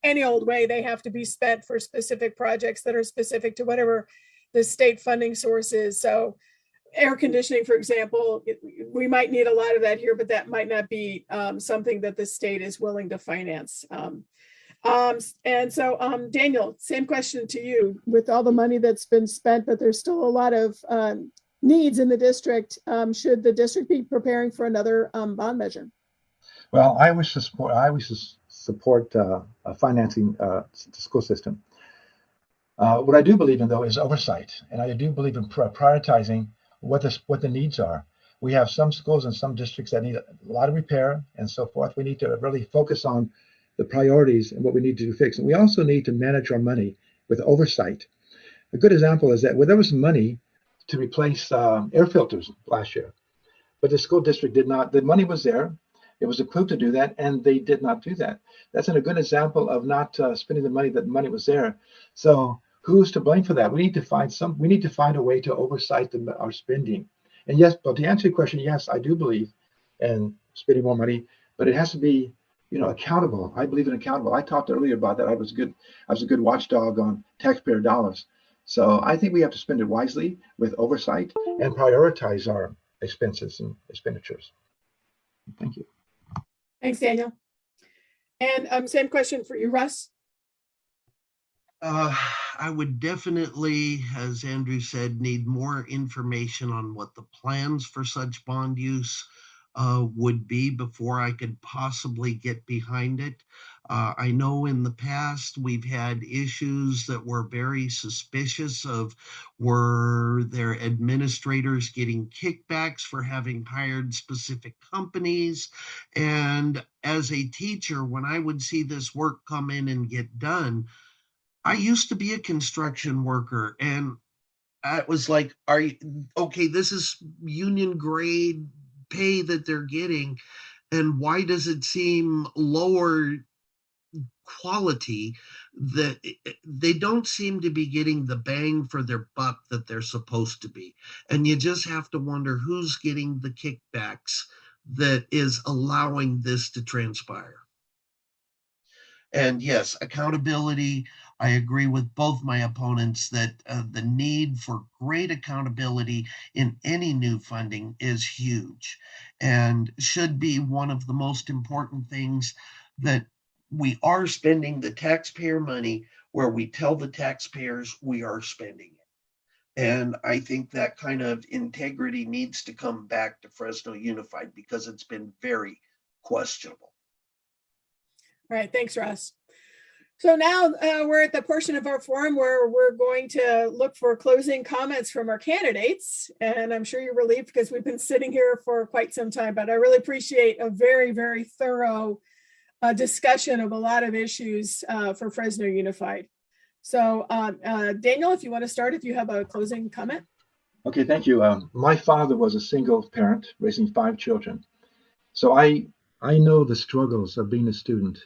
any old way. They have to be spent for specific projects that are specific to whatever the state funding source is. So air conditioning, for example, we might need a lot of that here, but that might not be something that the state is willing to finance. And so, Daniel, same question to you. With all the money that's been spent, but there's still a lot of needs in the district, should the district be preparing for another bond measure? Well, I wish to support financing the school system. What I do believe in, though, is oversight, and I do believe in prioritizing what the needs are. We have some schools and some districts that need a lot of repair and so forth. We need to really focus on the priorities and what we need to fix. And we also need to manage our money with oversight. A good example is that there was money to replace air filters last year, but the school district did not. The money was there. It was approved to do that, and they did not do that. That's a good example of not spending the money. That the money was there. So who's to blame for that? We need to find some. We need to find a way to oversight our spending. And yes, but to answer your question, yes, I do believe in spending more money, but it has to be, accountable. I believe in accountable. I talked earlier about that. I was good. I was a good watchdog on taxpayer dollars. So I think we have to spend it wisely with oversight and prioritize our expenses and expenditures. Thank you. Thanks, Daniel. And same question for you, Russ. I would definitely, as Andrew said, need more information on what the plans for such bond use would be before I could possibly get behind it. I know in the past we've had issues that were very suspicious of, were their administrators getting kickbacks for having hired specific companies? And as a teacher, when I would see this work come in and get done, I used to be a construction worker, and I was like, are you okay? This is union grade pay that they're getting, and why does it seem lower quality? That they don't seem to be getting the bang for their buck that they're supposed to be. And you just have to wonder who's getting the kickbacks that is allowing this to transpire. And yes, accountability. I agree with both my opponents that the need for great accountability in any new funding is huge and should be one of the most important things, that we are spending the taxpayer money where we tell the taxpayers we are spending it. And I think that kind of integrity needs to come back to Fresno Unified because it's been very questionable. All right, thanks, Russ. So now we're at the portion of our forum where we're going to look for closing comments from our candidates. And I'm sure you're relieved because we've been sitting here for quite some time, but I really appreciate a very, very thorough discussion of a lot of issues for Fresno Unified. So Daniel, if you want to start, if you have a closing comment. Okay, thank you. My father was a single parent raising 5 children. So I know the struggles of being a student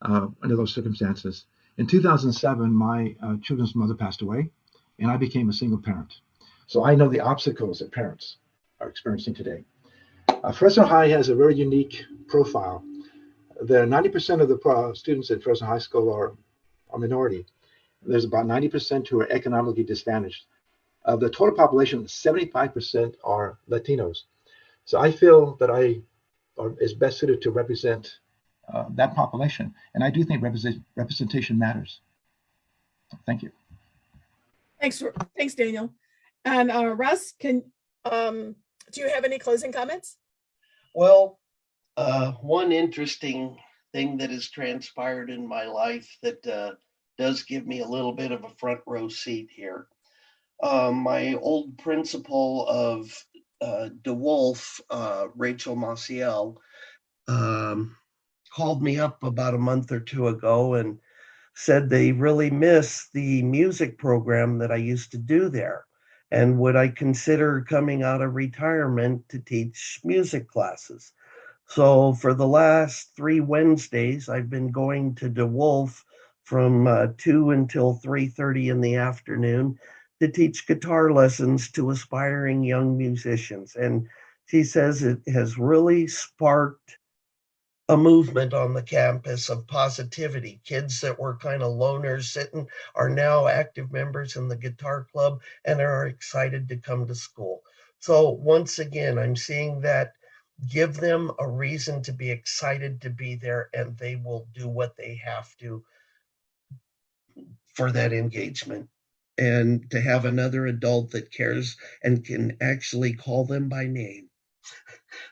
under those circumstances. In 2007, my children's mother passed away, and I became a single parent. So I know the obstacles that parents are experiencing today. Fresno High has a very unique profile. 90% of the students at Fresno High School are minority. There's about 90% who are economically disadvantaged. Of the total population, 75% are Latinos. So I feel that is best suited to represent that population, and I do think representation matters. Thank you. Thanks, Daniel. And Russ, do you have any closing comments? Well, one interesting thing that has transpired in my life that does give me a little bit of a front row seat here. My old principal of DeWolf, Rachel Maciel, called me up about a month or two ago and said they really miss the music program that I used to do there. And would I consider coming out of retirement to teach music classes? So for the last 3 Wednesdays, I've been going to DeWolf from 2 until 3:30 in the afternoon to teach guitar lessons to aspiring young musicians. And she says it has really sparked a movement on the campus of positivity. Kids that were kind of loners sitting are now active members in the guitar club and are excited to come to school. So once again, I'm seeing that give them a reason to be excited to be there, and they will do what they have to for that engagement. And to have another adult that cares and can actually call them by name.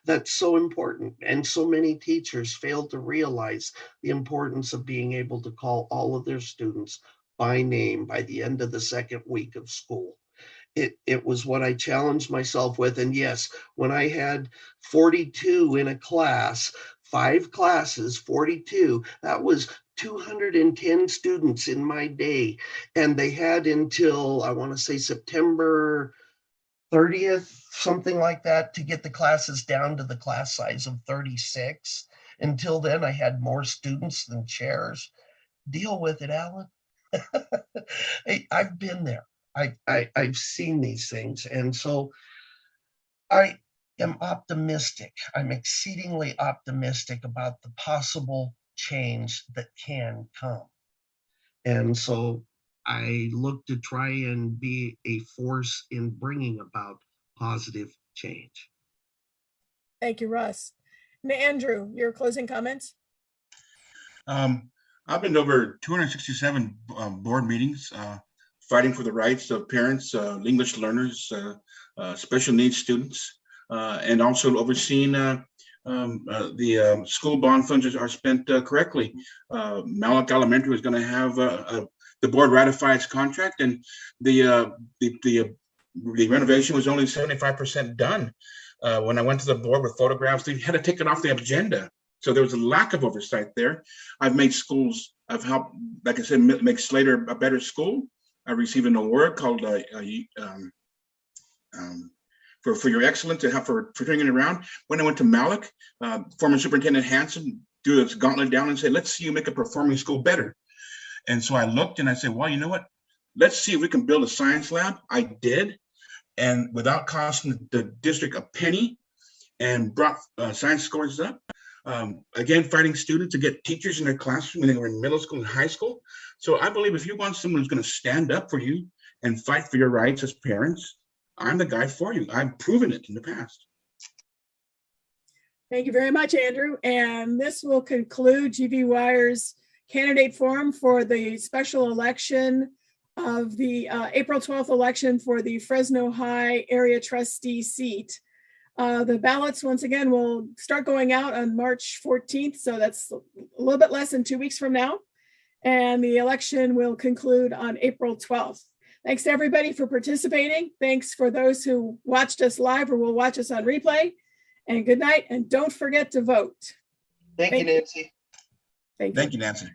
That's so important. And so many teachers fail to realize the importance of being able to call all of their students by name by the end of the second week of school. It was what I challenged myself with. And yes, when I had 42 in a class, 5 classes, 42, that was 210 students in my day. And they had until, I want to say, September 30th, something like that, to get the classes down to the class size of 36. Until then, I had more students than chairs. Deal with it, Alan. I've been there. I've seen these things. And so I am optimistic. I'm exceedingly optimistic about the possible change that can come. And so I look to try and be a force in bringing about positive change. Thank you, Russ. And Andrew, your closing comments? I've been to over 267 board meetings, fighting for the rights of parents, English learners, special needs students, and also overseeing the school bond funds are spent correctly. Malik Elementary is going to have the board ratify its contract, and the renovation was only 75% done. When I went to the board with photographs, they had to take it off the agenda. So there was a lack of oversight there. I've made schools, I've helped, like I said, make Slater a better school. I received an award called for your excellence and for turning it around. When I went to Malik, former Superintendent Hanson threw his gauntlet down and said, let's see you make a performing school better. And so I looked and I said, well, you know what? Let's see if we can build a science lab. I did, and without costing the district a penny, and brought science scores up. Again, fighting students to get teachers in their classroom when they were in middle school and high school. So I believe if you want someone who's going to stand up for you and fight for your rights as parents, I'm the guy for you. I've proven it in the past. Thank you very much, Andrew. And this will conclude GV Wire's candidate forum for the special election of the April 12th election for the Fresno High area trustee seat. The ballots, once again, will start going out on March 14th. So that's a little bit less than 2 weeks from now. And the election will conclude on April 12th. Thanks to everybody for participating. Thanks for those who watched us live or will watch us on replay. And good night. And don't forget to vote. Thank you, Nancy. Thank you. Thank you, Nancy.